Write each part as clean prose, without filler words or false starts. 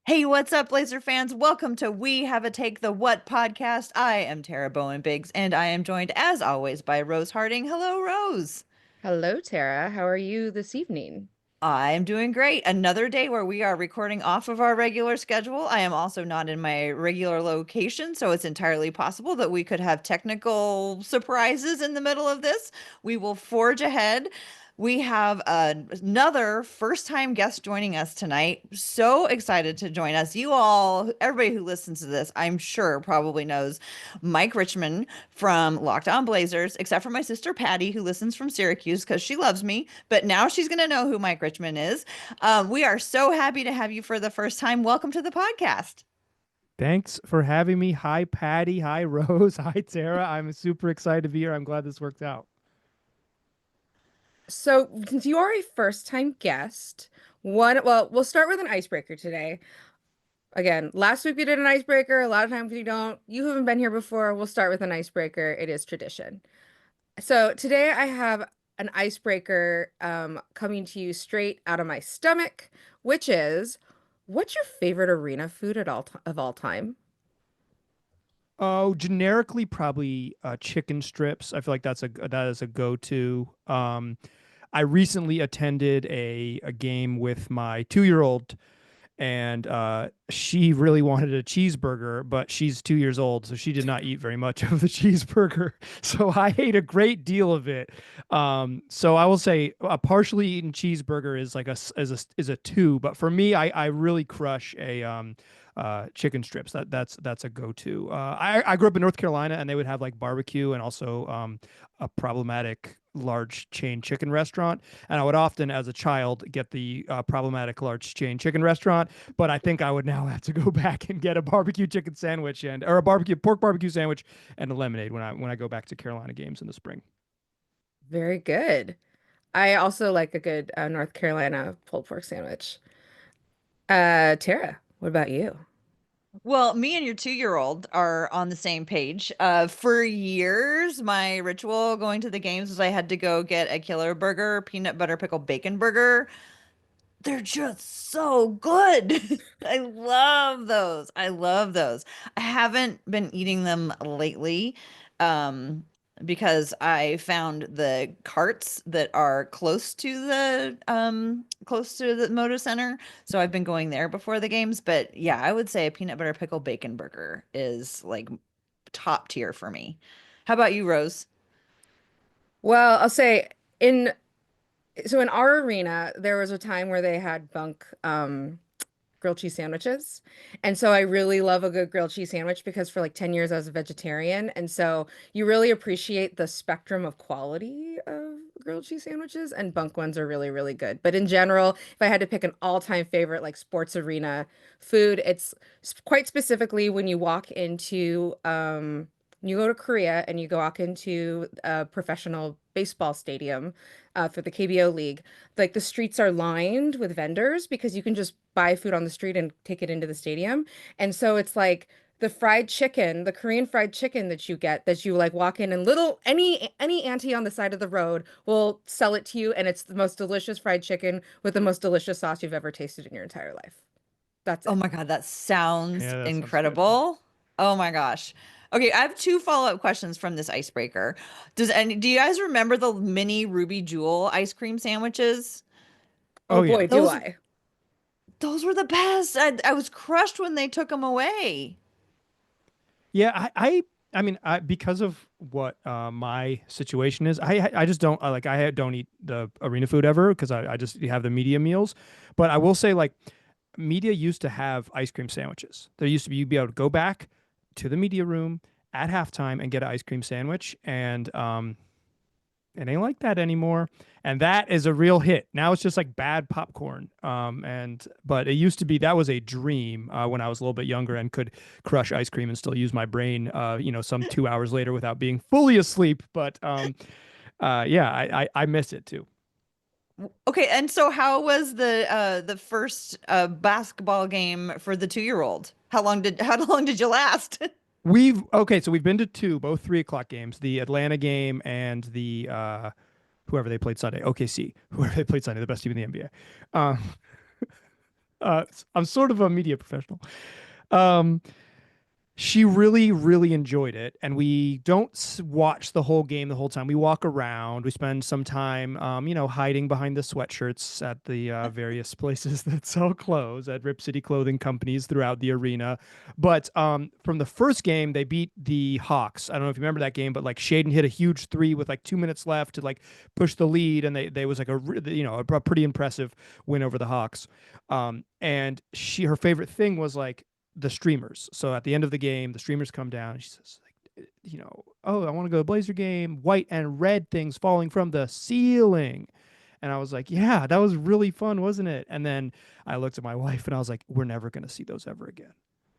Hey, what's up, Blazer fans? Welcome to We Have a Take the What podcast. I am Tara Bowen Biggs, and I am joined, as always, by Rose Harding. Hello, Rose. Hello, Tara. How are you this evening? I am doing great. Another day where we are recording off of our regular schedule. I am also not in my regular location, so it's entirely possible that we could have technical surprises in the middle of this. We will forge ahead. We have another first time guest joining us tonight. So excited to join us. You all, everybody who listens to this, I'm sure probably knows Mike Richman from Locked On Blazers, except for my sister Patty, who listens from Syracuse because she loves me. But now she's going to know who Mike Richman is. We are so happy to have you for the first time. Welcome to the podcast. Thanks for having me. Hi, Patty. Hi, Rose. Hi, Tara. I'm super excited to be here. I'm glad this worked out. So, since you are a first-time guest, we'll start with an icebreaker today. Again, last week we did an icebreaker. A lot of times we don't. You haven't been here before. We'll start with an icebreaker. It is tradition. So today I have an icebreaker coming to you straight out of my stomach, which is, what's your favorite arena food of all time? Oh, generically, probably chicken strips. I feel like that is a go-to. I recently attended a game with my 2-year-old, and she really wanted a cheeseburger, but she's 2 years old, so she did not eat very much of the cheeseburger. So I ate a great deal of it. So I will say a partially eaten cheeseburger is like is a two, but for me, I really crush a chicken strips. That's a go-to. I grew up in North Carolina, and they would have like barbecue and also a problematic large chain chicken restaurant. And I would often, as a child, get the problematic large chain chicken restaurant. But I think I would now have to go back and get a barbecue chicken sandwich or a barbecue pork barbecue sandwich and a lemonade when I go back to Carolina games in the spring. Very good. I also like a good North Carolina pulled pork sandwich. Tara, what about you? Well, me and your 2-year-old are on the same page. For years, my ritual going to the games was I had to go get a killer burger, peanut butter pickle bacon burger. They're just so good. I love those. I love those. I haven't been eating them lately, um, because I found the carts that are close to the Moda Center. So I've been going there before the games. But yeah, I would say a peanut butter pickle bacon burger is like top tier for me. How about you, Rose? Well, I'll say in in our arena, there was a time where they had bunk grilled cheese sandwiches. And so I really love a good grilled cheese sandwich because for like 10 years I was a vegetarian. And so you really appreciate the spectrum of quality of grilled cheese sandwiches, and bunk ones are really, really good. But in general, if I had to pick an all-time favorite like sports arena food, it's quite specifically when you walk into you go to Korea and you go walk into a professional baseball stadium for the KBO League. Like the streets are lined with vendors because you can just buy food on the street and take it into the stadium. And so it's like the fried chicken, the Korean fried chicken that you get, that you like walk in and little any auntie on the side of the road will sell it to you, and it's the most delicious fried chicken with the most delicious sauce you've ever tasted in your entire life. That's Oh it. my God, that sounds Yeah, that sounds good. incredible. Oh my gosh. Okay, I have two follow-up questions from this icebreaker. Do you guys remember the mini Ruby Jewel ice cream sandwiches? Oh Oh yeah. boy, do Those I. those were the best. I was crushed when they took them away. Yeah, I mean, because of what my situation is, I just don't I don't eat the arena food ever because I just have the media meals. But I will say, like, media used to have ice cream sandwiches. There used to be you'd be able to go back to the media room at halftime and get an ice cream sandwich, and it ain't like that anymore. And that is a real hit. Now it's just like bad popcorn. And but it used to be that was a dream when I was a little bit younger and could crush ice cream and still use my brain. Some 2 hours later without being fully asleep. But yeah, I miss it too. Okay, and so how was the first basketball game for the 2-year-old? How long did you last? So we've been to two, both 3 o'clock games, the Atlanta game and the whoever they played Sunday, OKC, whoever they played Sunday, the best team in the NBA. Um, I'm sort of a media professional. Um, she really, really enjoyed it, and we don't watch the whole game the whole time. We walk around. We spend some time, hiding behind the sweatshirts at the various places that sell clothes at Rip City clothing companies throughout the arena. But from the first game, they beat the Hawks. I don't know if you remember that game, but like Shaedon hit a huge three with like 2 minutes left to like push the lead, and they was like a pretty impressive win over the Hawks. And her favorite thing was like the streamers. So at the end of the game, the streamers come down and she says, like, oh, I want to go to Blazer game, white and red things falling from the ceiling. And I was like, yeah, that was really fun, wasn't it? And then I looked at my wife and I was like, we're never going to see those ever again.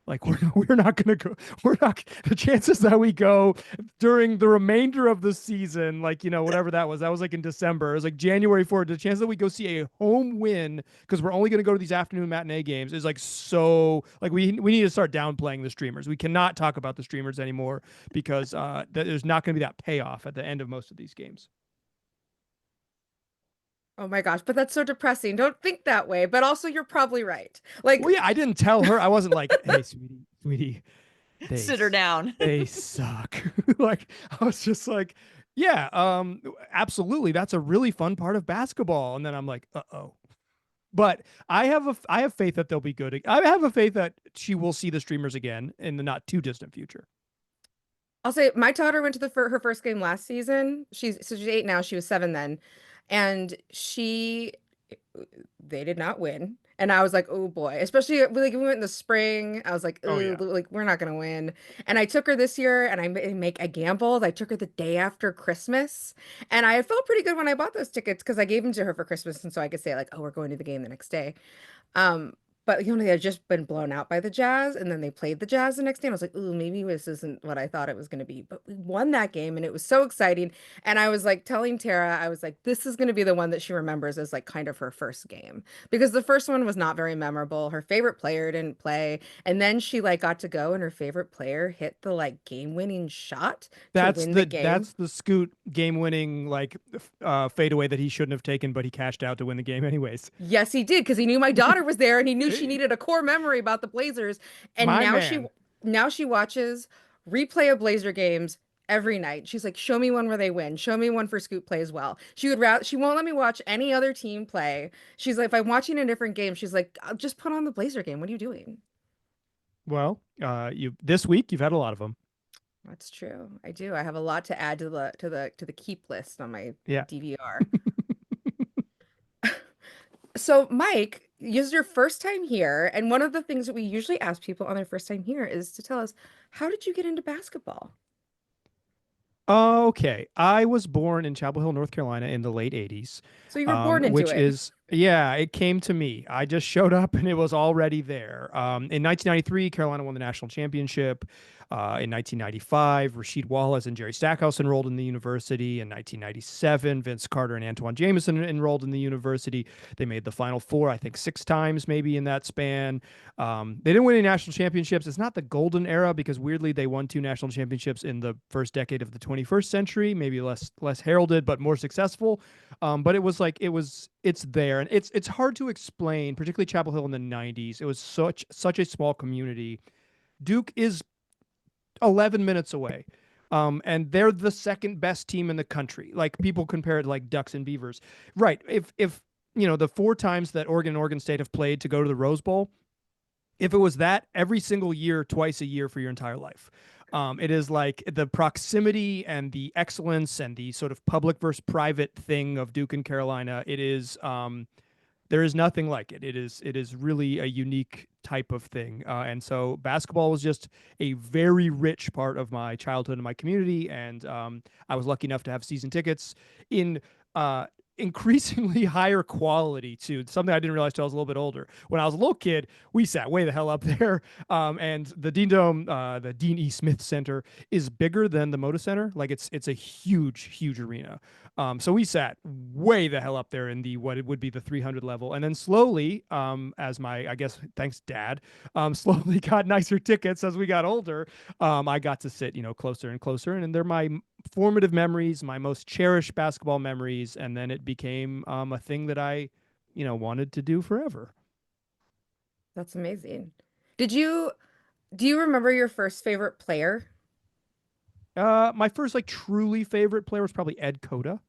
Like we're not going to go. We're not the chances that we go during the remainder of the season, like whatever that was like in December. It was like January 4th. The chance that we go see a home win because we're only going to go to these afternoon matinee games is like so like we need to start downplaying the streamers. We cannot talk about the streamers anymore because there's not going to be that payoff at the end of most of these games. Oh my gosh, but that's so depressing. Don't think that way. But also, you're probably right. Like, Well, yeah, I didn't tell her. I wasn't like, hey, sweetie, they Sit her down. they suck. Like I was just like, yeah, absolutely. That's a really fun part of basketball. And then I'm like, uh-oh. But I have faith that they'll be good. I have a faith that she will see the streamers again in the not too distant future. I'll say my daughter went to her first game last season. She's 8 now. She was 7 then, and they did not win. And I was like, oh boy, especially like we went in the spring. I was like, Oh oh, yeah. like we're not gonna win. And I took her this year, and I gambled. I took her the day after Christmas, and I felt pretty good when I bought those tickets because I gave them to her for Christmas, and so I could say like, oh, we're going to the game the next day. Um, but they had just been blown out by the Jazz, and then they played the Jazz the next day. And I was like, ooh, maybe this isn't what I thought it was going to be. But we won that game, and it was so exciting. And I was like telling Tara, I was like, this is going to be the one that she remembers as like kind of her first game because the first one was not very memorable. Her favorite player didn't play, and then she like got to go, and her favorite player hit the like game-winning shot to win the game. That's the Scoot game winning like fadeaway that he shouldn't have taken, but he cashed out to win the game anyways. Yes, he did because he knew my daughter was there and he knew she needed a core memory about the Blazers. And My man. now she watches replay of Blazer games every night. She's like, "Show me one where they win. Show me one for Scoot plays well." She won't let me watch any other team play. She's like, if I'm watching a different game, she's like, "I'll just put on the Blazer game. What are you doing?" Well, you this week you've had a lot of them. That's true. I do. I have a lot to add to the keep list on my Yeah. DVR. So, Mike, this is your first time here, and one of the things that we usually ask people on their first time here is to tell us, how did you get into basketball? Okay. I was born in Chapel Hill, North Carolina in the late 80s, So you were born into which it. is, yeah, it came to me. I just showed up and it was already there. In 1993, Carolina won the national championship. In 1995, Rasheed Wallace and Jerry Stackhouse enrolled in the university. In 1997, Vince Carter and Antoine Jameson enrolled in the university. They made the Final Four, I think, 6 times maybe in that span. They didn't win any national championships. It's not the golden era because weirdly they won 2 national championships in the first decade of the 21st century, maybe less heralded but more successful. But it was like it's there, and it's hard to explain, particularly Chapel Hill in the 90s. It was such a small community. Duke is 11 minutes away. And they're the second best team in the country. Like people compare it to like Ducks and Beavers. Right. If the 4 times that Oregon and Oregon State have played to go to the Rose Bowl, if it was that every single year, twice a year for your entire life. It is like the proximity and the excellence and the sort of public versus private thing of Duke and Carolina. It is there is nothing like it. It is really a unique type of thing. And so basketball was just a very rich part of my childhood and my community. And I was lucky enough to have season tickets in increasingly higher quality too. Something I didn't realize till I was a little bit older. When I was a little kid, we sat way the hell up there. And the Dean Dome, the Dean E. Smith Center, is bigger than the Moda Center. Like it's a huge arena. So we sat way the hell up there in the what it would be the 300 level, and then slowly, as my I guess thanks Dad, slowly got nicer tickets as we got older. I got to sit closer and closer, and they're my formative memories, my most cherished basketball memories, and then it became a thing that I wanted to do forever. That's amazing. Did you do you remember your first favorite player? My first like truly favorite player was probably Ed Cota,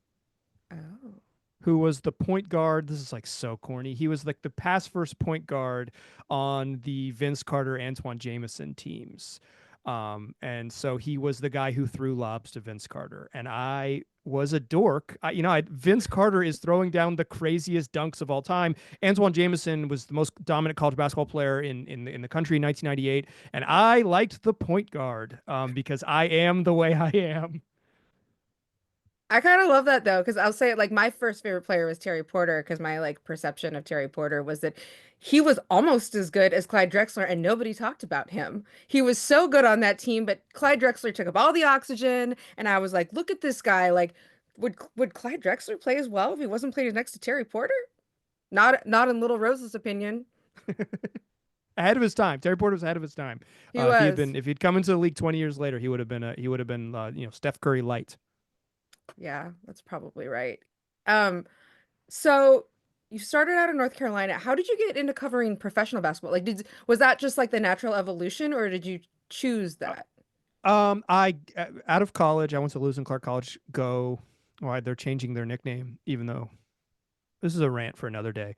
Oh. who was the point guard. This is like so corny. He was like the pass first point guard on the Vince Carter, Antoine Jameson teams. And so he was the guy who threw lobs to Vince Carter. And I was a dork. Vince Carter is throwing down the craziest dunks of all time. Antoine Jameson was the most dominant college basketball player in the country in 1998. And I liked the point guard because I am the way I am. I kind of love that though, because I'll say it like my first favorite player was Terry Porter, because my like perception of Terry Porter was that he was almost as good as Clyde Drexler and nobody talked about him. He was so good on that team, but Clyde Drexler took up all the oxygen, and I was like, look at this guy. Like, would Clyde Drexler play as well if he wasn't playing next to Terry Porter? Not in Little Rose's opinion. Ahead of his time. Terry Porter was ahead of his time. He If he'd come into the league 20 years later, he would have been Steph Curry light. Yeah, that's probably right. Um, So you started out in North Carolina. How did you get into covering professional basketball? Like, was that just like the natural evolution, or did you choose that? I out of college, I went to Lewis and Clark College. Why they're changing their nickname, even though this is a rant for another day.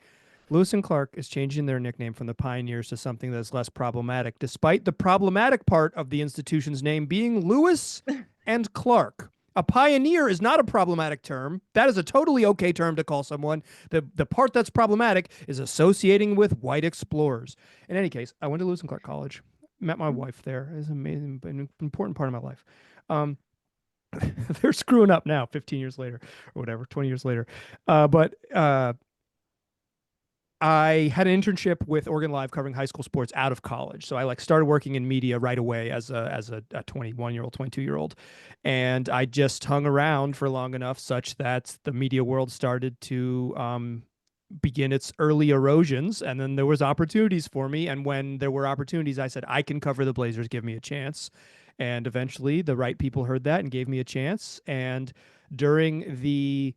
Lewis and Clark is changing their nickname from the Pioneers to something that's less problematic, despite the problematic part of the institution's name being Lewis and Clark. A pioneer is not a problematic term. That is a totally okay term to call someone. The part that's problematic is associating with white explorers. In any case, I went to Lewis and Clark College, met my wife there. It was amazing, an important part of my life. They're screwing up now, 15 years later or whatever, 20 years later. But I had an internship with Oregon Live covering high school sports out of college. So I like started working in media right away as a 21-year-old, 22-year-old. And I just hung around for long enough such that the media world started to begin its early erosions. And then there was opportunities for me. And when there were opportunities, I said, I can cover the Blazers, give me a chance. And eventually the right people heard that and gave me a chance. And during the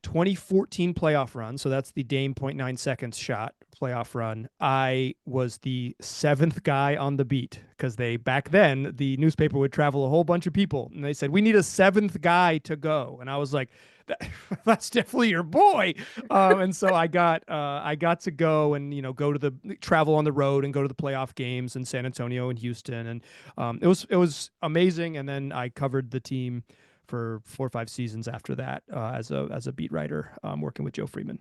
2014 playoff run, so that's the Dame 0.9 seconds shot playoff run, I was the seventh guy on the beat because back then the newspaper would travel a whole bunch of people and they said, we need a seventh guy to go. And I was like, that's definitely your boy. And so I got to go and, go to travel on the road and go to the playoff games in San Antonio and Houston. And it was amazing. And then I covered the team for 4 or 5 seasons after that as a beat writer working with Joe Freeman.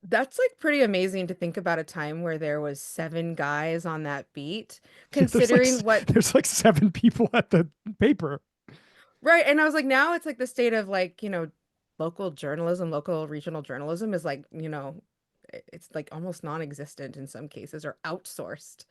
That's like pretty amazing to think about a time where there was 7 guys on that beat, there's considering what, there's like 7 people at the paper. right? And I was like, now it's like the state of like, local journalism, local regional journalism is like, it's like almost non-existent in some cases or outsourced.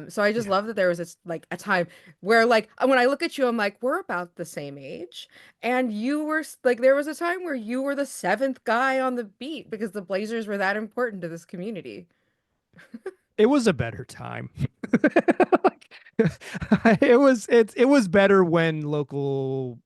So I just Yeah. love that there was this like a time where like when I look at you, I'm like, we're about the same age. And you were like, there was a time where you were the 7th guy on the beat because the Blazers were that important to this community. It was a better time. Like, it was better when local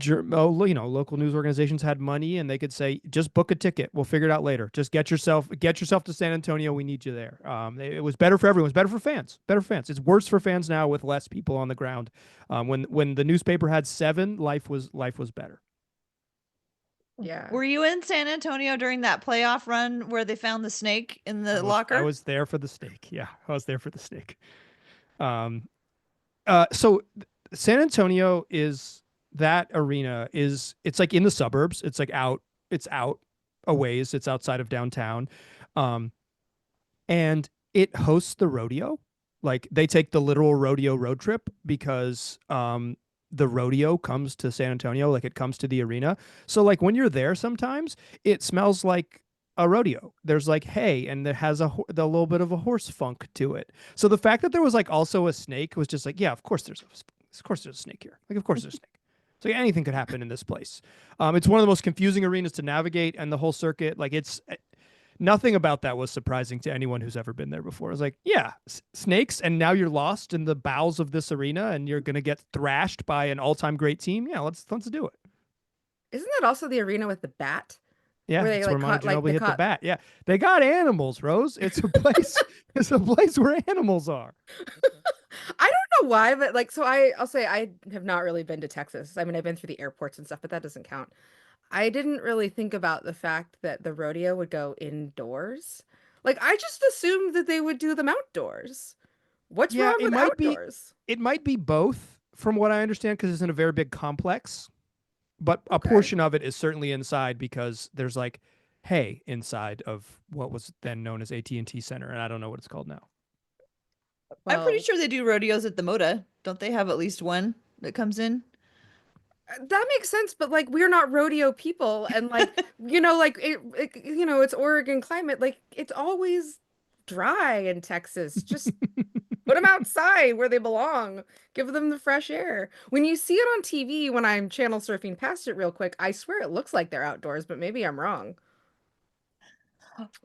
local news organizations had money and they could say, just book a ticket. We'll figure it out later. Just get yourself to San Antonio. We need you there. It was better for everyone. It was better for fans. Better for fans. It's worse for fans now with less people on the ground. When the newspaper had 7, life was better. Yeah. Were you in San Antonio during that playoff run where they found the snake in the I locker? was there for the steak. Yeah, I was there for the steak. So San Antonio that arena it's like in the suburbs. It's out a ways. It's outside of downtown. And it hosts the rodeo. Like they take the literal rodeo road trip because the rodeo comes to San Antonio, like it comes to the arena. So like when you're there sometimes it smells like a rodeo. There's like hay and it has a little bit of a horse funk to it. So the fact that there was like also a snake was just like, yeah, of course there's a snake here. Like of course there's a snake. So anything could happen in this place. It's one of the most confusing arenas to navigate and the whole circuit. Like nothing about that was surprising to anyone who's ever been there before. I was like, yeah, snakes, and now you're lost in the bowels of this arena and you're going to get thrashed by an all-time great team. Yeah, let's do it. Isn't that also the arena with the bat? Yeah, where they that's where like Manu caught like Ginobili they hit the caught. bat. Yeah, they got animals, Rose. It's a place. It's a place where animals are. I don't know why, but like, so I'll say I have not really been to Texas. I mean, I've been through the airports and stuff, but that doesn't count. I didn't really think about the fact that the rodeo would go indoors. Like, I just assumed that they would do them outdoors. What's Yeah, wrong with outdoors? it might be both, from what I understand, because it's in a very big complex. But a Okay. portion of it is certainly inside because there's like hay inside of what was then known as AT&T Center, and I don't know what it's called now. I'm pretty Well, sure they do rodeos at the Moda. Don't they have at least one that comes in? that makes sense, but like we're not rodeo people, and like like it's Oregon climate. Like it's always dry in Texas. Just put them outside where they belong. Give them the fresh air. When you see it on TV, when I'm channel surfing past it real quick, I swear it looks like they're outdoors, but maybe I'm wrong.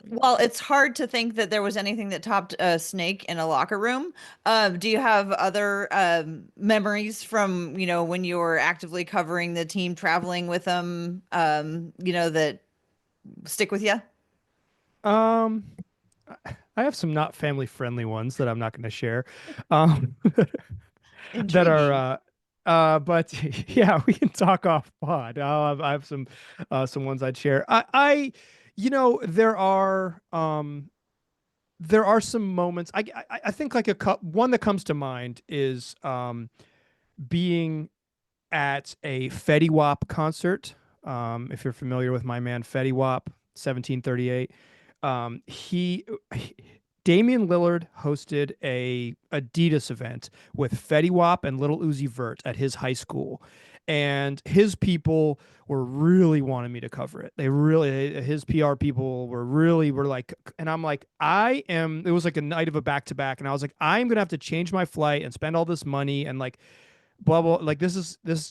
Well, it's hard to think that there was anything that topped a snake in a locker room. Do you have other memories from, when you were actively covering the team, traveling with them, that stick with you? Um, I have some not family friendly ones that I'm not going to share. Um, that are Intriguing. but yeah, we can talk off pod. I have some ones I'd share. There are some moments. I think like one that comes to mind is being at a Fetty Wap concert. If you're familiar with my man Fetty Wap, 1738, he Damian Lillard hosted a Adidas event with Fetty Wap and Little Uzi Vert at his high school, and his people were really wanting me to cover it. His PR people were like, and I'm like, it was like a night of a back to back, and I was like, I'm gonna have to change my flight and spend all this money and like blah blah, like this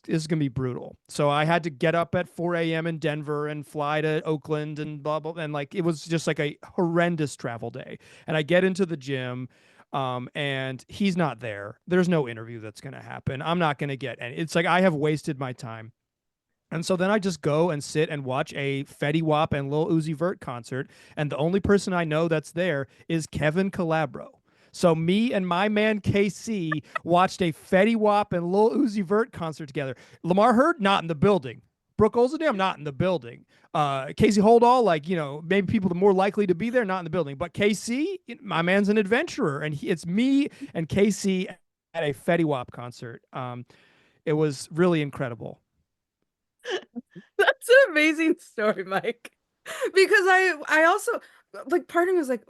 is gonna be brutal. So I had to get up at 4 a.m. in Denver and fly to Oakland and blah blah, and like it was just like a horrendous travel day. And I get into the gym, and he's not there. There's no interview that's gonna happen. I'm not gonna get any. It's like I have wasted my time. And so then I just go and sit and watch a Fetty Wap and Lil Uzi Vert concert, and the only person I know that's there is Kevin Calabro. So me and my man KC watched a Fetty Wap and Lil Uzi Vert concert together. Lamar Hurd not in the building. Brooke Olzendam not in the building. Casey Holdall, like maybe people the more likely to be there, not in the building. But KC, my man's an adventurer, and it's me and KC at a Fetty Wap concert. It was really incredible. That's an amazing story, Mike. Because I also like part of me was like,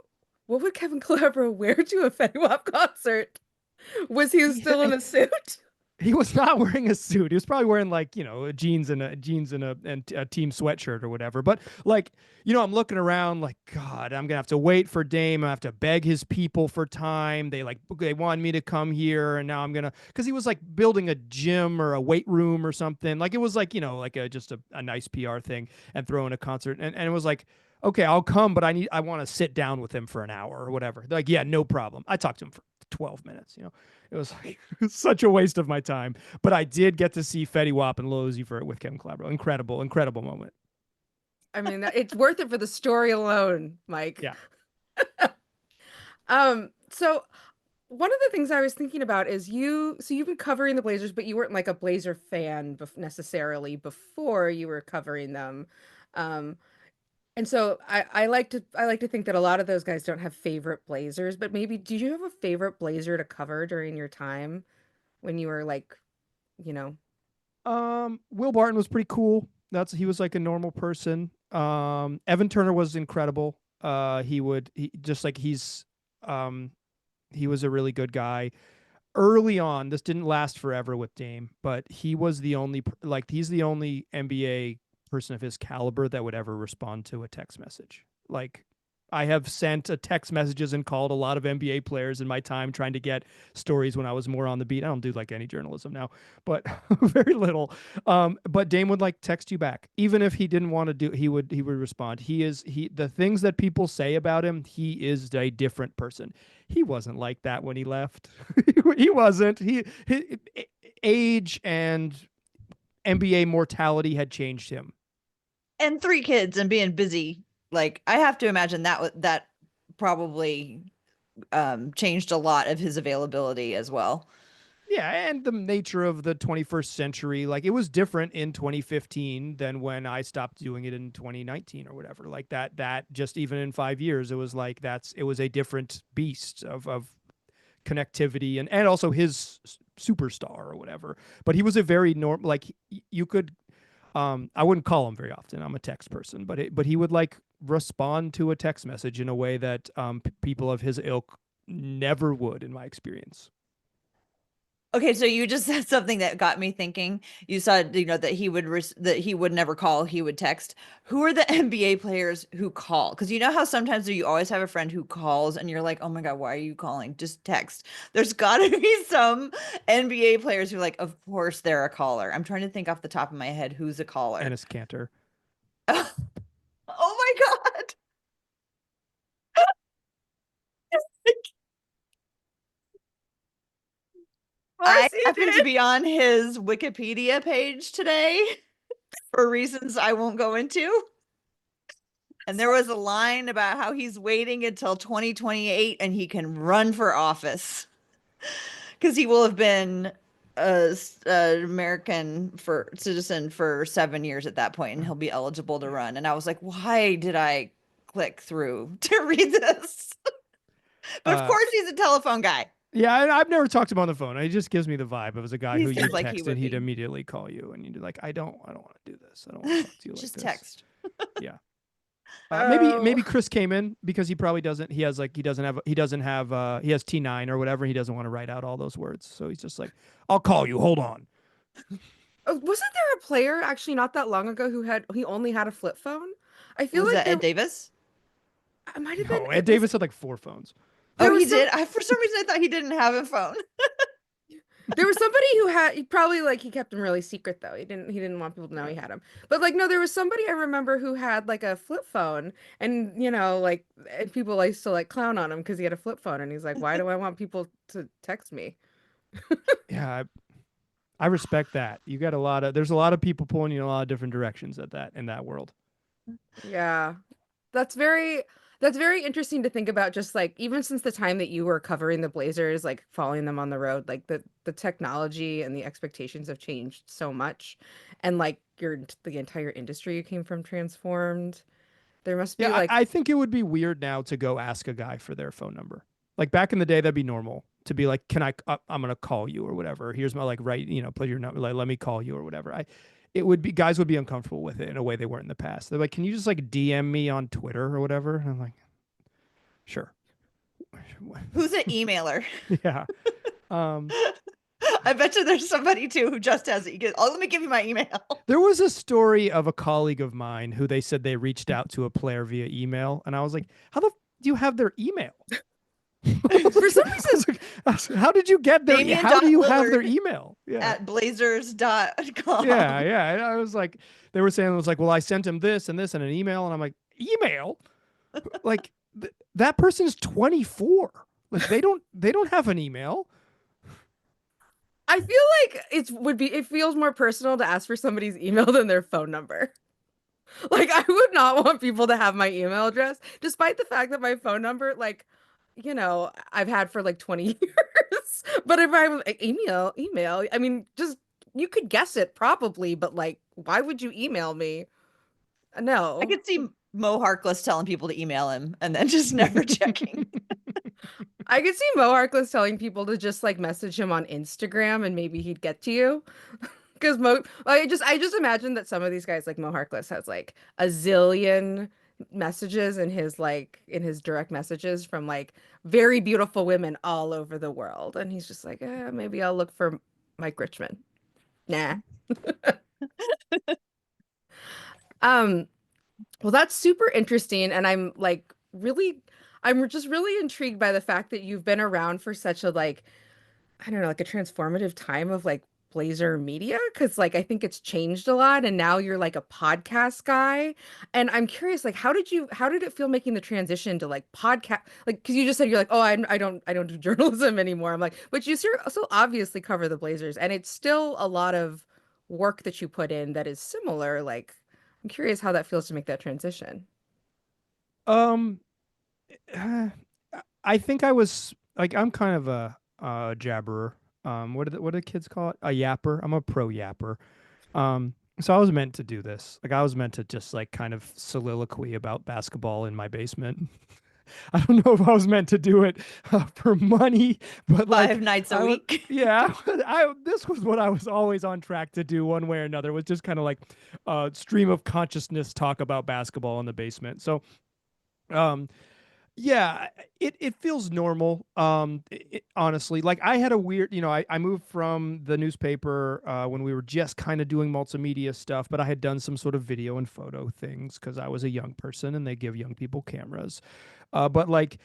what would Kevin Calabro wear to a Fetty Wap concert? Was he He, still in a suit? he was not wearing a suit. He was probably wearing like jeans and a team sweatshirt or whatever. But like I'm looking around like God, I'm gonna have to wait for Dame. I have to beg his people for time. They wanted me to come here, and now I'm gonna because he was like building a gym or a weight room or something. Like it was like like just a nice PR thing and throwing a concert, and it was like. Okay, I'll come, but I want to sit down with him for an hour or whatever. They're like, yeah, no problem. I talked to him for 12 minutes. It was like such a waste of my time. But I did get to see Fetty Wap and Lil Uzi Vert with Kevin Calabro. Incredible, incredible moment. I mean, it's worth it for the story alone, Mike. Yeah. So one of the things I was thinking about is you've been covering the Blazers, but you weren't like a Blazer fan necessarily before you were covering them. Um, and so I like to think that a lot of those guys don't have favorite Blazers, but maybe do you have a favorite Blazer to cover during your time when you were like, you know, Will Barton was pretty cool. He was like a normal person. Evan Turner was incredible. He just like he was a really good guy. Early on, this didn't last forever with Dame, but he was he's the only NBA person of his caliber that would ever respond to a text message. Like I have sent a text messages and called a lot of NBA players in my time trying to get stories when I was more on the beat. I don't do like any journalism now, but very little. But Dame would like text you back. Even if he didn't want to he would respond. The things that people say about him, he is a different person. He wasn't like that when he left. He wasn't. His age and NBA mortality had changed him. and 3 kids and being busy. Like I have to imagine that probably changed a lot of his availability as well. Yeah, and the nature of the 21st century, like it was different in 2015 than when I stopped doing it in 2019 or whatever. Like that just even in 5 years, it was like it was a different beast of connectivity and also his superstar or whatever. But he was a very normal, like you could, I wouldn't call him very often. I'm a text person, but he would like respond to a text message in a way that people of his ilk never would, in my experience. Okay, so you just said something that got me thinking. You said, that that he would never call, he would text. Who are the NBA players who call? Because you know how sometimes you always have a friend who calls and you're like, "Oh my God, why are you calling? Just text." There's got to be some NBA players who are like, "Of course they're a caller." I'm trying to think off the top of my head who's a caller. Ennis Cantor. Oh my God. Of I course he happened to did. be on his Wikipedia page today for reasons I won't go into. And there was a line about how he's waiting until 2028 and he can run for office because he will have been an American for citizen for 7 years at that point, and he'll be eligible to run. And I was like, why did I click through to read this? But of Uh, course, he's a telephone guy. yeah, I've never talked to him on the phone. He just gives me the vibe. It was a guy He who seems you'd like he text and would he'd be. immediately call you, and you'd be like, I don't want to do this. I don't want to talk to you like Just this. text. Yeah. Oh, Maybe Chris came in because he probably doesn't. He has like he doesn't have he has T9 or whatever. He doesn't want to write out all those words, so he's just like, I'll call you. Hold on. wasn't there a player actually not that long ago he only had a flip phone? I feel Was like that Ed there Davis? it might have been No, Ed it was Davis had like 4 phones. Oh, there he was some did. For some reason, I thought he didn't have a phone. there was somebody who had he probably like he kept him really secret though. He didn't want people to know Yeah. he had him. But like no, there was somebody I remember who had like a flip phone and like and people used to like clown on him because he had a flip phone and he's like, why do I want people to text me? Yeah, I respect that. You got there's a lot of people pulling you in a lot of different directions in that world. Yeah. That's very interesting to think about just like even since the time that you were covering the Blazers, like following them on the road, like the technology and the expectations have changed so much. And like the entire industry you came from transformed. There must be Yeah, like I think it would be weird now to go ask a guy for their phone number. Like back in the day, that'd be normal to be like, "Can I'm gonna call you or whatever. Here's my like right, put your number. Like, let me call you or whatever." It would be guys would be uncomfortable with it in a way they weren't in the past. They're like, "Can you just like DM me on Twitter or whatever?" And I'm like, "Sure." Who's an emailer? Yeah. Um, I bet you there's somebody too who just has it. Oh, let me give you my email. there was a story of a colleague of mine who they said they reached out to a player via email, and I was like, "How do you have their email?" for some reason I was like, how did you get their? How do you have their Damien.Lillard email? Yeah, at blazers.com. yeah. And I was like, they were saying it was like, well, I sent him this and this and an email, and I'm like, email? Like that person's 24. Like they don't have an email. I feel like it feels more personal to ask for somebody's email than their phone number. Like I would not want people to have my email address, despite the fact that my phone number, like, I've had for like 20 years. But if I was email, I mean, just you could guess it probably, but like, why would you email me? I No. could see Mo Harkless telling people to email him and then just never checking. I could see Mo Harkless telling people to just like message him on Instagram and maybe he'd get to you. Because I just imagine that some of these guys like Mo Harkless has like a zillion messages in his direct messages from like very beautiful women all over the world. And he's just like, maybe I'll look for Mike Richman. Nah. Um, well, that's super interesting. And I'm just really intrigued by the fact that you've been around for such a like I don't know, like a transformative time of like Blazer media because like I think it's changed a lot and now you're like a podcast guy. And I'm curious, like how did it feel making the transition to like podcast like because you just said you're like, oh, I don't do journalism anymore. I'm like, but you still obviously cover the Blazers and it's still a lot of work that you put in that is similar. Like I'm curious how that feels to make that transition. Um, uh, I think I was like I'm kind of a jabberer. What do kids call it? A yapper. I'm a pro yapper. So I was meant to do this. Like I was meant to just like kind of soliloquy about basketball in my basement. I don't know if I was meant to do it for money, but like 5 nights a I was, week. yeah, I this was what I was always on track to do one way or another. Was just kind of like stream of consciousness talk about basketball in the basement. So, um, yeah, it feels normal. Honestly, like I had a weird, I moved from the newspaper when we were just kind of doing multimedia stuff, but I had done some sort of video and photo things because I was a young person and they give young people cameras. But like,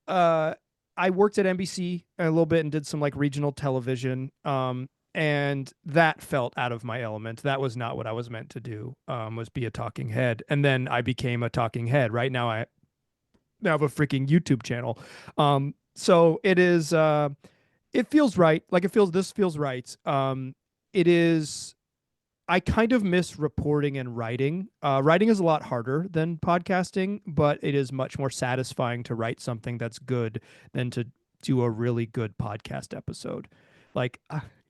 uh, I worked at NBC a little bit and did some like regional television. And that felt out of my element. That was not what I was meant to do. Was be a talking head, and then I became a talking head. Right now, I have a freaking YouTube channel. So it is. It feels right. Like this feels right. It is I kind of miss reporting and writing. Writing is a lot harder than podcasting, but it is much more satisfying to write something that's good than to do a really good podcast episode. Like,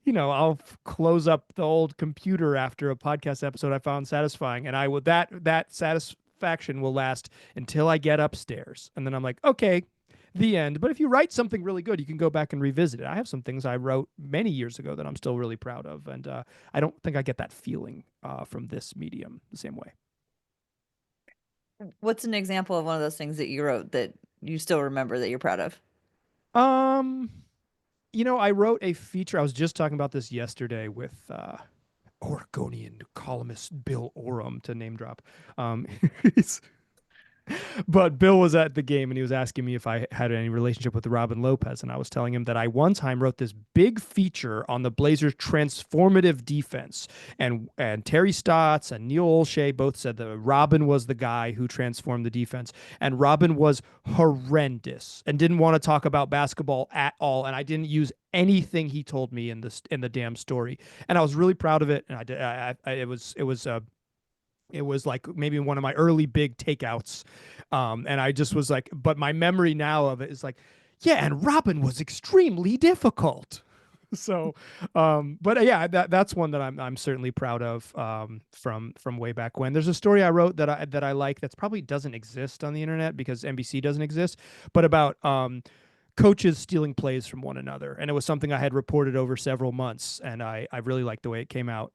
I'll close up the old computer after a podcast episode I found satisfying, and I will that satisfaction will last until I get upstairs, and then I'm like, okay, the end. But if you write something really good, you can go back and revisit it. I have some things I wrote many years ago that I'm still really proud of, and I don't think I get that feeling from this medium the same way. What's an example of one of those things that you wrote that you still remember that you're proud of? Um, I wrote a feature. I was just talking about this yesterday with Oregonian columnist Bill Oram, to name drop. He's But Bill was at the game and he was asking me if I had any relationship with Robin Lopez. And I was telling him that I one time wrote this big feature on the Blazers' transformative defense. And Terry Stotts and Neil Olshey both said that Robin was the guy who transformed the defense. And Robin was horrendous and didn't want to talk about basketball at all. And I didn't use anything he told me in the damn story. And I was really proud of it. And I did. It was like maybe one of my early big takeouts. And I just was like, but my memory now of it is like, yeah, and Robin was extremely difficult. So, but yeah, that's one that I'm certainly proud of from way back when. There's a story I wrote that I like that's probably doesn't exist on the internet because NBC doesn't exist, but about coaches stealing plays from one another, and it was something I had reported over several months, and I really liked the way it came out.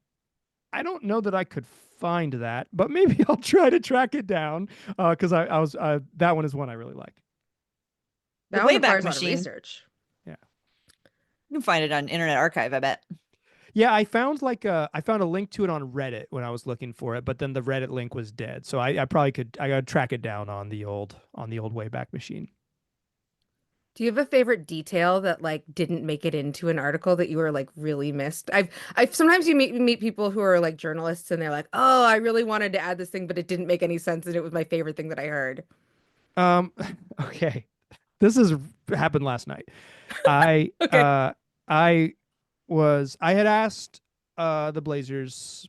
I don't know that I could find that, but maybe I'll try to track it down because I was that one is one I really like. The That one Wayback requires a lot of Machine. research. Yeah, You can find it on Internet Archive, I bet. yeah. I found a link to it on Reddit when I was looking for it, but then the Reddit link was dead. So I probably could I gotta track it down on the old Wayback Machine. Do you have a favorite detail that like didn't make it into an article that you were like really missed? I've sometimes you meet people who are like journalists and they're like, "Oh, I really wanted to add this thing, but it didn't make any sense and it was my favorite thing that I heard." Um, okay, this has happened last night. I Okay. I I had asked the Blazers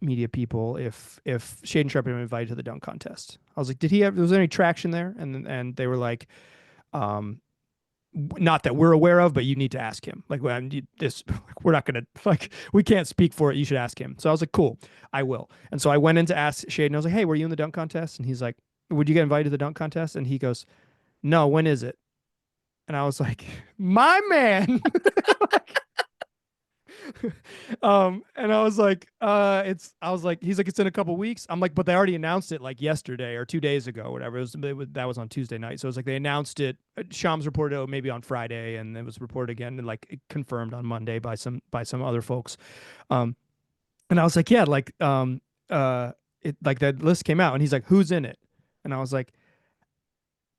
media people if Shaedon Sharpe had been invited to the dunk contest. I was like, did he have? Was there any traction there? And they were like, um, not that we're aware of, but you need to ask him. Like, well, this we're not gonna like we can't speak for it. You should ask him. So I was like, cool, I will. And so I went in to ask Shaedon. I was like, hey, were you in the dunk contest? And he's like, would you get invited to the dunk contest? And he goes, no, when is it? And I was like, my man. And I was like, he's like, it's in a couple weeks. I'm like, but they already announced it like yesterday or 2 days ago, whatever. That was on Tuesday night. So it was like they announced it. Shams reported it maybe on Friday, and it was reported again and like confirmed on Monday by some other folks. Um, and I was like, yeah, it like that list came out, and he's like, who's in it? And I was like,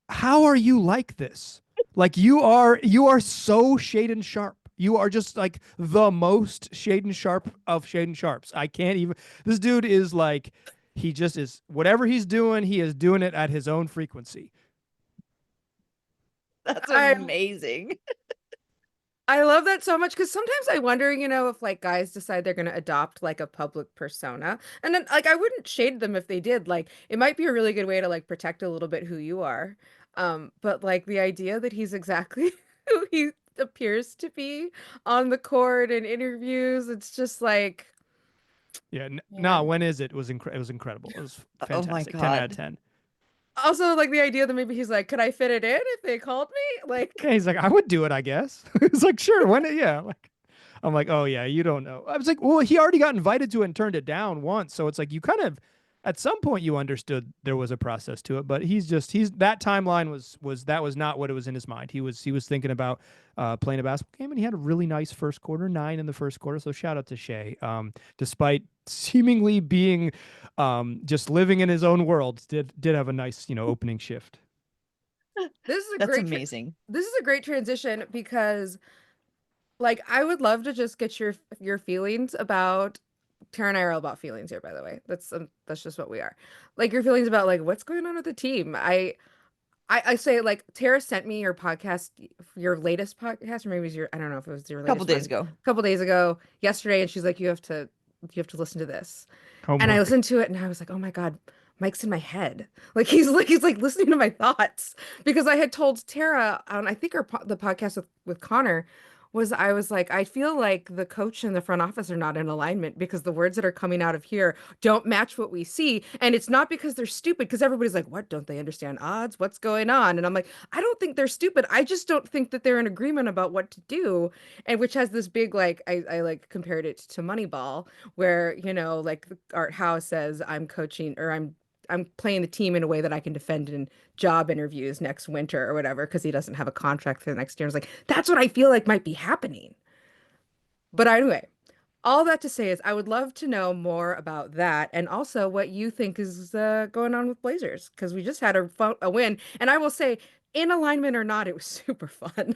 how are you like this? Like you are so Shaedon Sharpe. You are just like the most Shaedon Sharpe of Shaedon Sharpes. I can't even. This dude is like he just is whatever he's doing. He is doing it at his own frequency. That's I amazing. I love that so much because sometimes I wonder, if like guys decide they're going to adopt like a public persona. And then like I wouldn't shade them if they did. Like it might be a really good way to like protect a little bit who you are. But like the idea that he's exactly who he appears to be on the court and interviews, it's just like, Yeah, no, man. when is it? It was incredible. It was Oh my fantastic. 10 out of God. 10. Also like the idea that maybe he's like, could I fit it in if they called me? Yeah, Like, he's like, I would do it, I guess. It's like, sure, yeah. Like, I'm like, oh yeah, you don't know. I was like, well, he already got invited to it and turned it down once, so it's like you kind of, at some point, you understood there was a process to it, but he's that timeline was not what it was in his mind. He was thinking about playing a basketball game, and he had a really nice first quarter, 9 in the first quarter. So shout out to Shea. Despite seemingly being just living in his own world, did have a nice opening shift. this is a That's great amazing. this is a great transition because like I would love to just get your feelings about Tara and I are all about feelings here, by the way. That's just what we are. Like your feelings about like what's going on with the team. I say like Tara sent me your podcast, your latest podcast, or maybe it was your I don't know if it was your A couple latest days one, ago. a couple days ago, yesterday, and she's like, you have to listen to this. And I Homework. listened to it and I was like, oh my God, Mike's in my head. Like he's like listening to my thoughts because I had told Tara on I think the podcast with Connor was I was like, I feel like the coach and the front office are not in alignment because the words that are coming out of here don't match what we see. And it's not because they're stupid, because everybody's like, what? Don't they understand odds? What's going on? And I'm like, I don't think they're stupid. I just don't think that they're in agreement about what to do. And which has this big, like, I like compared it to Moneyball, where, like Art Howe says, I'm coaching or I'm playing the team in a way that I can defend in job interviews next winter or whatever because he doesn't have a contract for the next year. I was like, that's what I feel like might be happening. But anyway, all that to say is I would love to know more about that and also what you think is going on with Blazers because we just had a win. And I will say, in alignment or not, it was super fun.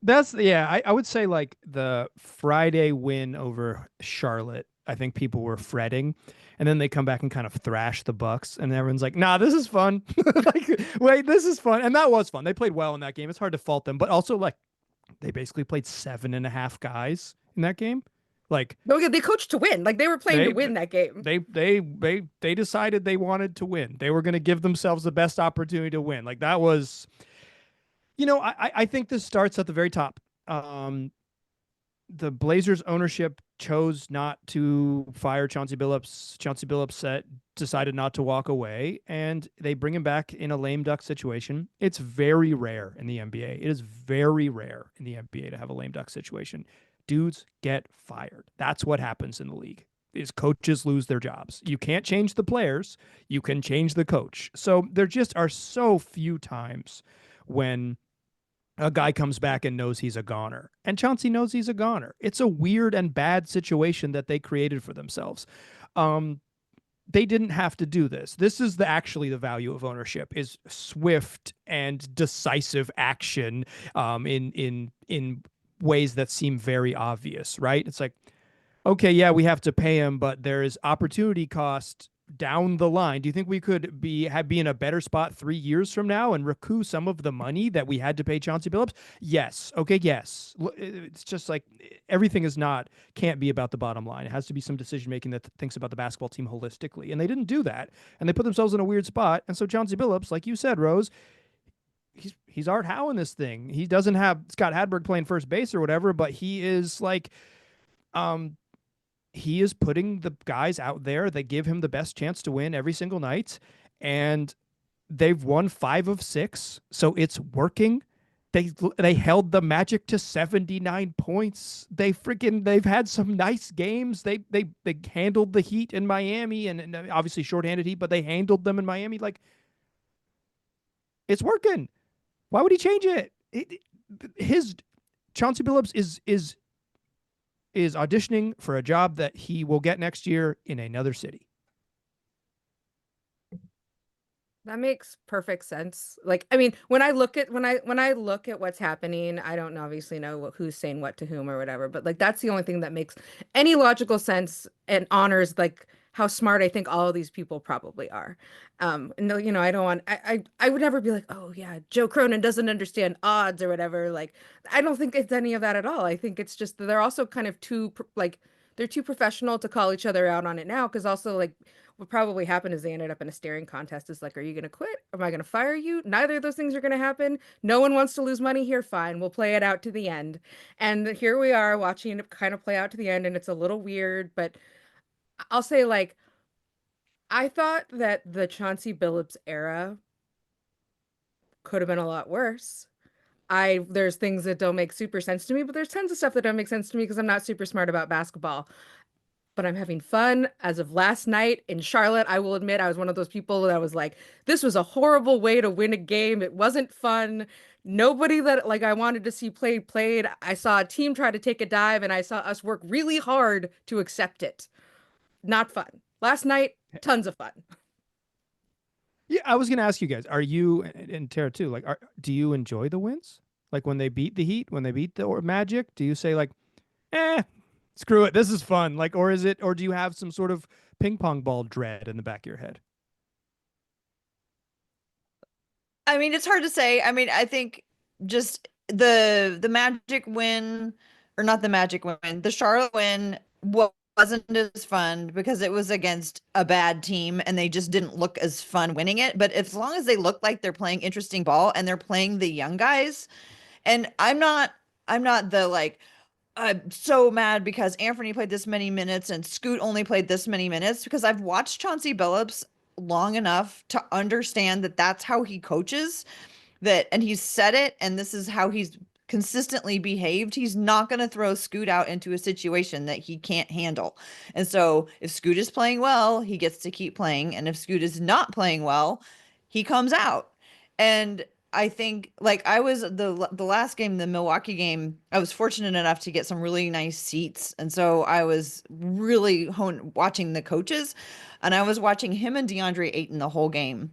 That's yeah, I would say like the Friday win over Charlotte, I think people were fretting. And then they come back and kind of thrash the Bucks, and everyone's like, nah, this is fun. Like, wait, this is fun. And that was fun. They played well in that game. It's hard to fault them. But also, like, they basically played 7.5 guys in that game. Like No, yeah, they coached to win. Like they were playing to they win that game. they decided they wanted to win. They were gonna give themselves the best opportunity to win. Like that was I think this starts at the very top. The Blazers ownership chose not to fire Chauncey Billups. Chauncey Billups decided not to walk away, and they bring him back in a lame duck situation. It's very rare in the NBA. It is very rare in the NBA to have a lame duck situation. Dudes get fired. That's what happens in the league. Is coaches lose their jobs. You can't change the players. You can change the coach. So there just are so few times when a guy comes back and knows he's a goner. And Chauncey knows he's a goner. It's a weird and bad situation that they created for themselves. They didn't have to do this. This is actually the value of ownership is swift and decisive action in ways that seem very obvious, right? It's like, okay, yeah, we have to pay him, but there is opportunity cost down the line. Do you think we could be in a better spot 3 years from now and recoup some of the money that we had to pay Chauncey Billups? Yes. Okay. Yes. It's just like everything can't be about the bottom line. It has to be some decision making that thinks about the basketball team holistically, and they didn't do that, and they put themselves in a weird spot. And so Chauncey Billups, like you said, Rose, he's Art Howe in this thing. He doesn't have Scott Hadberg playing first base or whatever, but he is like, he is putting the guys out there that give him the best chance to win every single night. And they've won 5 of 6. So it's working. They held the Magic to 79 points. They've had some nice games. They handled the Heat in Miami and obviously shorthanded Heat, but they handled them in Miami. Like, it's working. Why would he change it? His Chauncey Billups is auditioning for a job that he will get next year in another city. That makes perfect sense. Like, I mean, when I look at what's happening, I don't obviously know who's saying what to whom or whatever, but like that's the only thing that makes any logical sense and honors like how smart I think all of these people probably are. And no, I don't want I would never be like, oh yeah, Joe Cronin doesn't understand odds or whatever. Like, I don't think it's any of that at all. I think it's just that they're also kind of like they're too professional to call each other out on it now, because also like what probably happened is they ended up in a staring contest. Is like, are you gonna quit? Am I gonna fire you? Neither of those things are gonna happen. No one wants to lose money here. Fine, we'll play it out to the end. And here we are watching it kind of play out to the end, and it's a little weird, but I'll say like I thought that the Chauncey Billups era could have been a lot worse. There's things that don't make super sense to me, but there's tons of stuff that don't make sense to me because I'm not super smart about basketball. But I'm having fun. As of last night in Charlotte, I will admit I was one of those people that was like, this was a horrible way to win a game. It wasn't fun. Nobody that like I wanted to see played. I saw a team try to take a dive and I saw us work really hard to accept it. Not fun. Last night, tons of fun. Yeah, I was gonna ask you guys, are you and Tara too, like do you enjoy the wins? Like when they beat the Heat, when they beat the Magic, do you say like, screw it, this is fun? Like, or is it, or do you have some sort of ping pong ball dread in the back of your head? I mean, it's hard to say. I mean, I think just the Magic win, or not the Magic win, the Charlotte win wasn't as fun because it was against a bad team and they just didn't look as fun winning it. But as long as they look like they're playing interesting ball and they're playing the young guys, and I'm not the like, I'm so mad because Anthony played this many minutes and Scoot only played this many minutes, because I've watched Chauncey Billups long enough to understand that that's how he coaches, that, and he's said it, and this is how he's consistently behaved. He's not going to throw Scoot out into a situation that he can't handle. And so if Scoot is playing well, he gets to keep playing. And if Scoot is not playing well, he comes out. And I think like I was the last game, the Milwaukee game, I was fortunate enough to get some really nice seats. And so I was really watching the coaches, and I was watching him and DeAndre Ayton the whole game.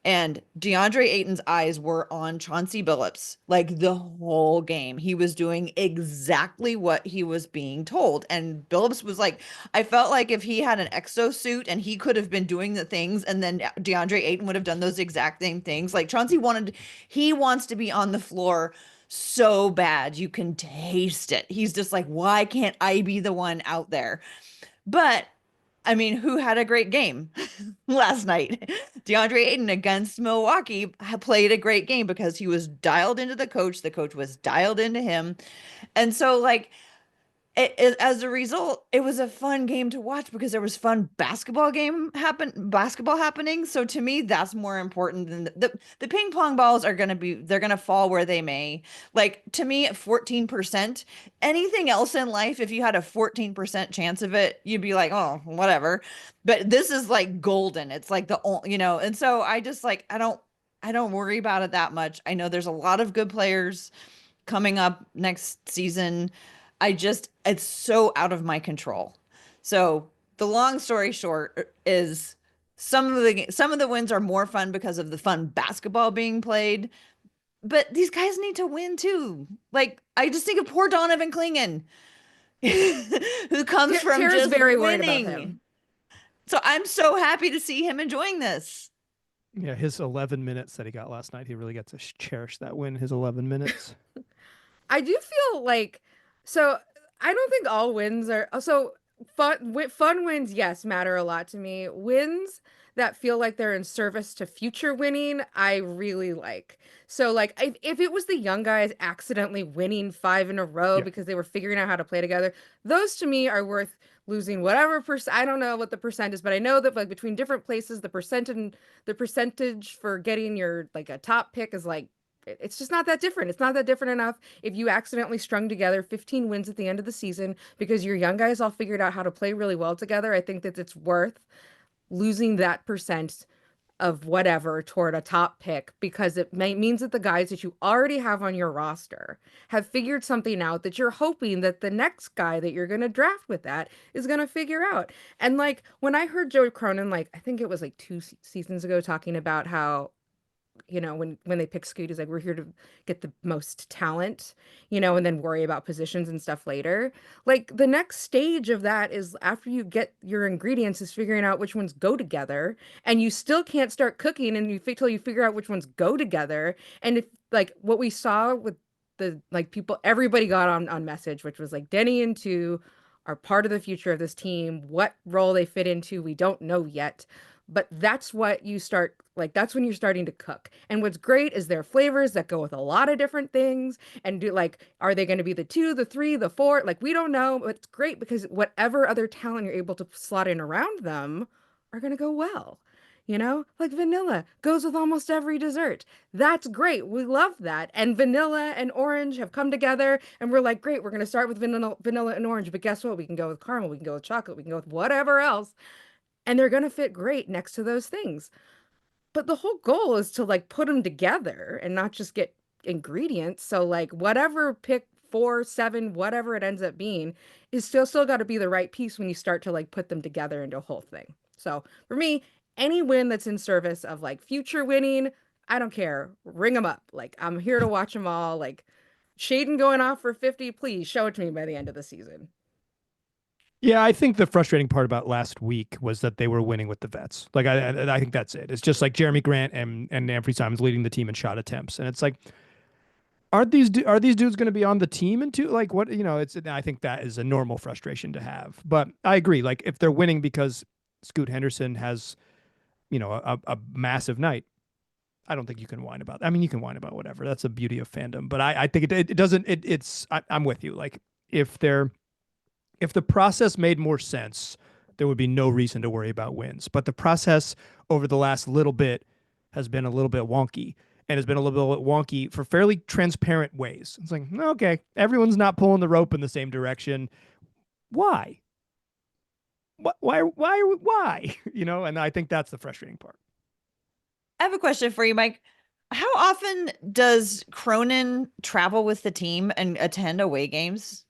And DeAndre Ayton's eyes were on Chauncey Billups like the whole game. He was doing exactly what he was being told. And Billups was like, I felt like if he had an exosuit and he could have been doing the things, and then DeAndre Ayton would have done those exact same things. Like he wants to be on the floor so bad. You can taste it. He's just like, why can't I be the one out there? But I mean, who had a great game last night? DeAndre Ayton against Milwaukee played a great game because he was dialed into the coach. The coach was dialed into him. And so, like, as a result, it was a fun game to watch because there was fun basketball happening. So to me, that's more important than the ping pong balls are they're gonna fall where they may. Like to me, at 14%, anything else in life, if you had a 14% chance of it, you'd be like, oh, whatever. But this is like golden. It's like the only, and so I just like I don't worry about it that much. I know there's a lot of good players coming up next season. It's so out of my control. So the long story short is some of the wins are more fun because of the fun basketball being played, but these guys need to win too. Like I just think of poor Donovan Clingan, who comes from Tara's just very worried about winning. him. So I'm so happy to see him enjoying this. Yeah, his 11 minutes that he got last night, he really got to cherish that win, his 11 minutes. I do feel like so I don't think all wins are so fun wins, yes, matter a lot to me. Wins that feel like they're in service to future winning, I really like. So like if it was the young guys accidentally winning 5 in a row Yeah. because they were figuring out how to play together, those to me are worth losing whatever percent. I don't know what the percent is, but I know that like between different places, the percentage for getting your like a top pick is like it's just not that different. It's not that different enough if you accidentally strung together 15 wins at the end of the season because your young guys all figured out how to play really well together. I think that it's worth losing that percent of whatever toward a top pick because means that the guys that you already have on your roster have figured something out that you're hoping that the next guy that you're going to draft with that is going to figure out. And like when I heard Joe Cronin, like I think it was like two seasons ago, talking about how when they pick Scoot, he's like, we're here to get the most talent, and then worry about positions and stuff later. Like the next stage of that is after you get your ingredients is figuring out which ones go together, and you still can't start cooking and till you figure out which ones go together. And if like what we saw with the like people, everybody got on message, which was like Denny and two are part of the future of this team. What role they fit into, we don't know yet. But that's what you start like that's when you're starting to cook. And what's great is their flavors that go with a lot of different things and do like are they going to be the 2, the 3, the 4? Like we don't know, but it's great because whatever other talent you're able to slot in around them are going to go well. Like vanilla goes with almost every dessert. That's great. We love that. And vanilla and orange have come together and we're like, great, we're going to start with vanilla and orange, but guess what? We can go with caramel, we can go with chocolate, we can go with whatever else, and they're going to fit great next to those things. But the whole goal is to like put them together and not just get ingredients. So like whatever pick 4, 7, whatever it ends up being is still got to be the right piece when you start to like put them together into a whole thing. So for me, any win that's in service of like future winning, I don't care. Ring them up. Like I'm here to watch them all. Like Shaedon going off for 50, please show it to me by the end of the season. Yeah, I think the frustrating part about last week was that they were winning with the vets. Like I think that's it. It's just like Jeremy Grant and Anthony Simons leading the team in shot attempts, and it's like, are these dudes going to be on the team in two? Like what It's I think that is a normal frustration to have. But I agree. Like if they're winning because Scoot Henderson has a massive night, I don't think you can whine about. I mean, you can whine about whatever. That's the beauty of fandom. But I think it doesn't. I'm with you. Like if the process made more sense, there would be no reason to worry about wins. But the process over the last little bit has been a little bit wonky and has been a little bit wonky for fairly transparent ways. It's like, okay, everyone's not pulling the rope in the same direction. Why? Why? And I think that's the frustrating part. I have a question for you, Mike. How often does Cronin travel with the team and attend away games?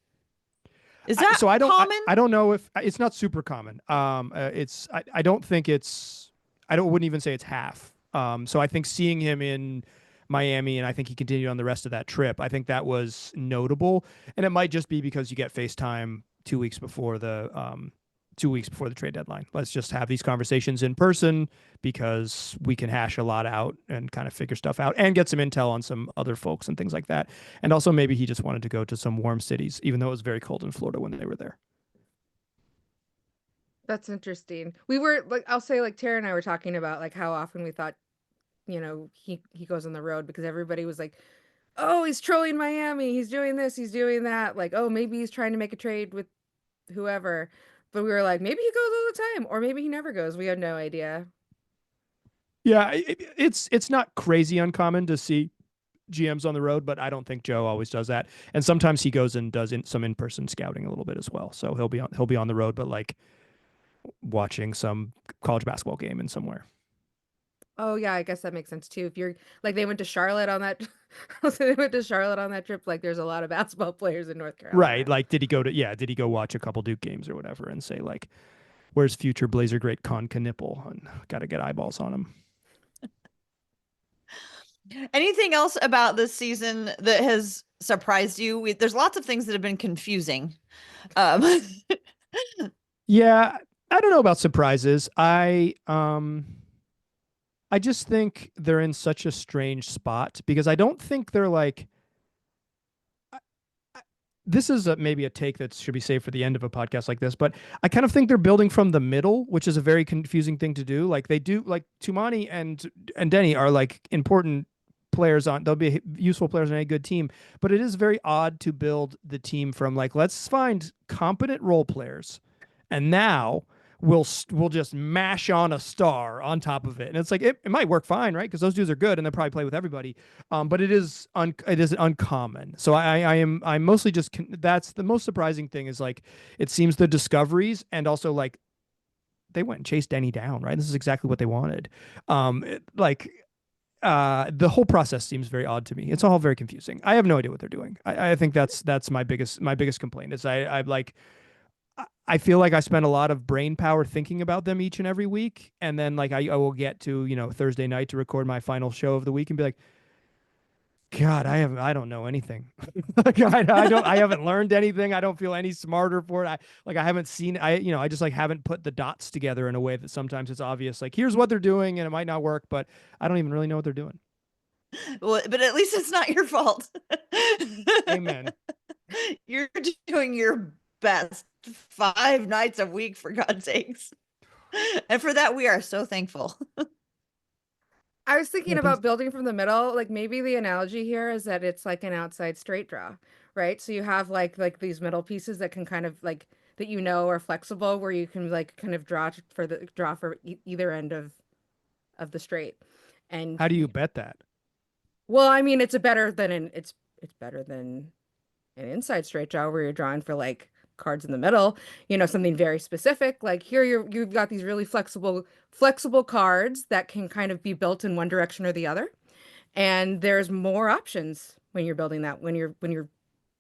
Is that so I don't common? I don't know if it's not super common. I don't think it's I don't wouldn't even say it's half. So I think seeing him in Miami, and I think he continued on the rest of that trip, I think that was notable. And it might just be because you get FaceTime 2 weeks before the trade deadline. Let's just have these conversations in person because we can hash a lot out and kind of figure stuff out and get some intel on some other folks and things like that. And also maybe he just wanted to go to some warm cities, even though it was very cold in Florida when they were there. That's interesting. We were like, I'll say like Tara and I were talking about like how often we thought, he goes on the road because everybody was like, oh, he's trolling Miami. He's doing this, he's doing that. Like, oh, maybe he's trying to make a trade with whoever. But we were like, maybe he goes all the time, or maybe he never goes. We had no idea. Yeah, it's not crazy uncommon to see GMs on the road, but I don't think Joe always does that. And sometimes he goes and does some in-person scouting a little bit as well. So he'll be on the road, but like watching some college basketball game in somewhere. Oh yeah, I guess that makes sense too. If you're like they went to Charlotte on that they went to Charlotte on that trip, like there's a lot of basketball players in North Right. Carolina. Like, did he go watch a couple Duke games or whatever and say like, where's future Blazer great Con Knipple? And got to get eyeballs on him. Anything else about this season that has surprised you? There's lots of things that have been confusing. Um, Yeah, I don't know about surprises. I just think they're in such a strange spot because I don't think they're like. This is maybe a take that should be saved for the end of a podcast like this, but I kind of think they're building from the middle, which is a very confusing thing to do. Like they do, like Tumani and Denny are like important players on. They'll be useful players on a good team, but it is very odd to build the team from like let's find competent role players, and now we'll just mash on a star on top of it, and it's like it might work fine, right? Because those dudes are good and they'll probably play with everybody. But it is uncommon. So I'm mostly just that's the most surprising thing is like it seems the discoveries and also like they went and chased Denny down, right? This is exactly what they wanted. The whole process seems very odd to me. It's all very confusing. I have no idea what they're doing. I think that's my biggest complaint is I feel like I spend a lot of brain power thinking about them each and every week, and then like I will get to Thursday night to record my final show of the week and be like, God, I don't know anything. Like I haven't learned anything. I don't feel any smarter for it. I haven't seen I just like haven't put the dots together in a way that sometimes it's obvious. Like here's what they're doing and it might not work, but I don't even really know what they're doing. Well, but at least it's not your fault. Amen. You're doing your best 5 nights a week, for God's sakes. And for that, we are so thankful. I was thinking Yeah, about building from the middle. Like maybe the analogy here is that it's like an outside straight draw, right? So you have like these middle pieces that can kind of like that are flexible, where you can like kind of draw for either end of the straight. And how do you bet that? well, I mean, it's better than an inside straight draw where you're drawing for like cards in the middle, something very specific. Like here you've got these really flexible cards that can kind of be built in one direction or the other. And there's more options when you're building that, when you're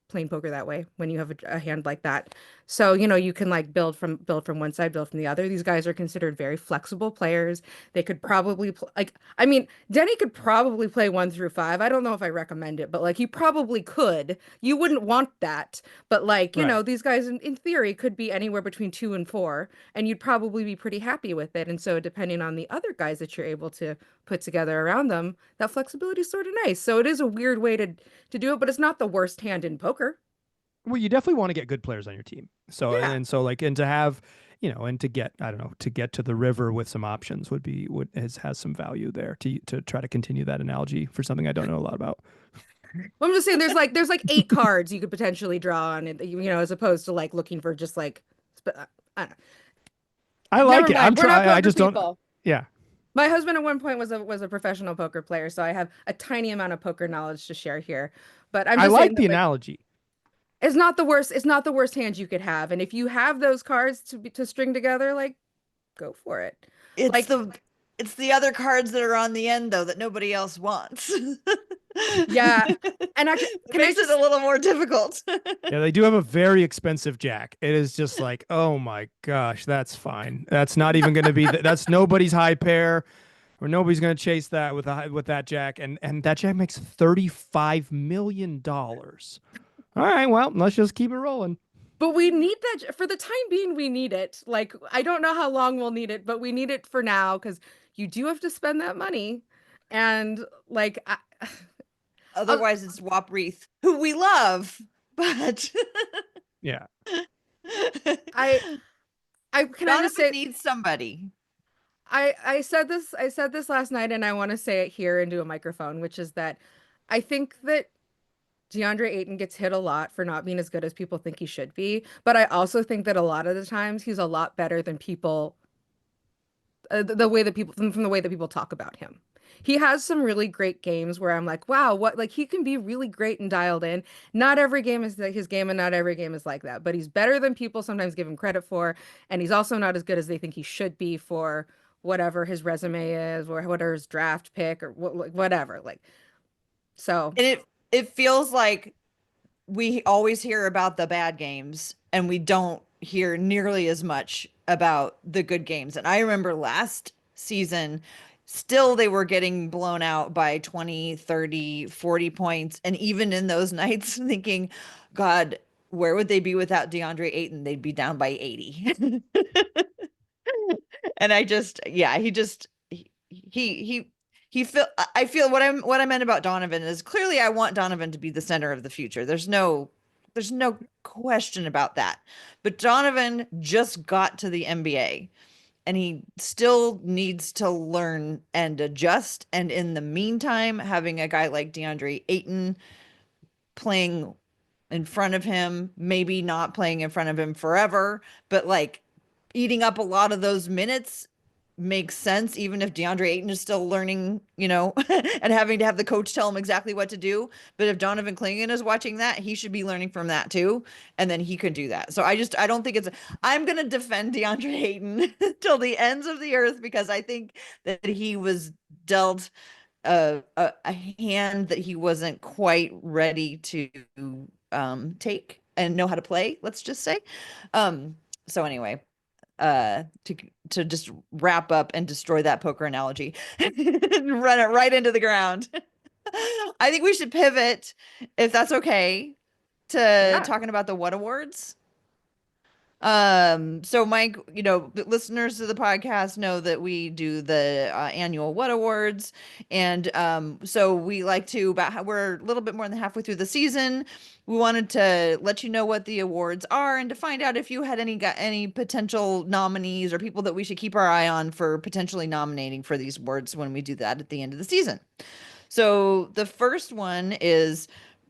playing poker that way, when you have a hand like that. So, you can like build from one side, build from the other. These guys are considered very flexible players. They could probably I mean, Denny could probably play 1 through 5. I don't know if I recommend it, but like he probably could. You wouldn't want that, but like, Right. these guys in theory could be anywhere between 2 and 4, and you'd probably be pretty happy with it. And so depending on the other guys that you're able to put together around them, that flexibility is sort of nice. So it is a weird way to do it, but it's not the worst hand in poker. Well, you definitely want to get good players on your team. So Yeah. and so like and to have, and to get I don't know, to get to the river with some options would has some value there to try to continue that analogy for something I don't know a lot about. Well, I'm just saying there's like 8 cards you could potentially draw on it, as opposed to like looking for just like I don't know. I Never like it. mind. We're not I poker just don't. people. Yeah. My husband at one point was a professional poker player, so I have a tiny amount of poker knowledge to share here. But I'm I just saying like the that like analogy. it's not the worst hand you could have. And if you have those cards to string together, like go for it. It's Like the it's the other cards that are on the end though that nobody else wants. yeah. And actually, It can I makes it just a little more difficult. Yeah, they do have a very expensive jack. It is just like, oh my gosh, that's fine. That's not even going to be that's nobody's high pair, or nobody's going to chase that with that jack, and that jack makes $35 million. All right, well, let's just keep it rolling. But we need that for the time being. We need it. Like, I don't know how long we'll need it, but we need it for now because you do have to spend that money. And like, I'll, Otherwise, it's Wop Reith, who we love, but Yeah. I, can I just Donovan say, needs somebody. I said this last night, and I want to say it here into a microphone, which is that I think that DeAndre Ayton gets hit a lot for not being as good as people think he should be. But I also think that a lot of the times he's a lot better than people the way that people from the way that people talk about him. He has some really great games where I'm like, wow, what like he can be really great and dialed in. Not every game is like his game, and not every game is like that, but he's better than people sometimes give him credit for, and he's also not as good as they think he should be for whatever his resume is or whatever his draft pick or whatever. Like so, And it feels like we always hear about the bad games and we don't hear nearly as much about the good games. And I remember last season, still they were getting blown out by 20, 30, 40 points. And even in those nights, thinking, God, where would they be without DeAndre Ayton? They'd be down by 80. And yeah, he feel I feel what I meant about Donovan is clearly I want Donovan to be the center of the future. There's no question about that. But Donovan just got to the NBA and he still needs to learn and adjust. And in the meantime, having a guy like DeAndre Ayton playing in front of him, maybe not playing in front of him forever, but like eating up a lot of those minutes makes sense, even if DeAndre Ayton is still learning, and having to have the coach tell him exactly what to do. But if Donovan Clingan is watching that, he should be learning from that too. And then he could do that. So I don't think I'm going to defend DeAndre Ayton till the ends of the earth because I think that he was dealt a hand that he wasn't quite ready to take and know how to play, let's just say. So anyway, to just wrap up and destroy that poker analogy and run it right into the ground. I think we should pivot, if that's okay, to Yeah. talking about the What Awards. So Mike, the listeners to the podcast know that we do the annual What Awards, and so we like to we're a little bit more than halfway through the season. We wanted to let you know what the awards are and to find out if you had any potential nominees or people that we should keep our eye on for potentially nominating for these awards when we do that at the end of the season. So the first one is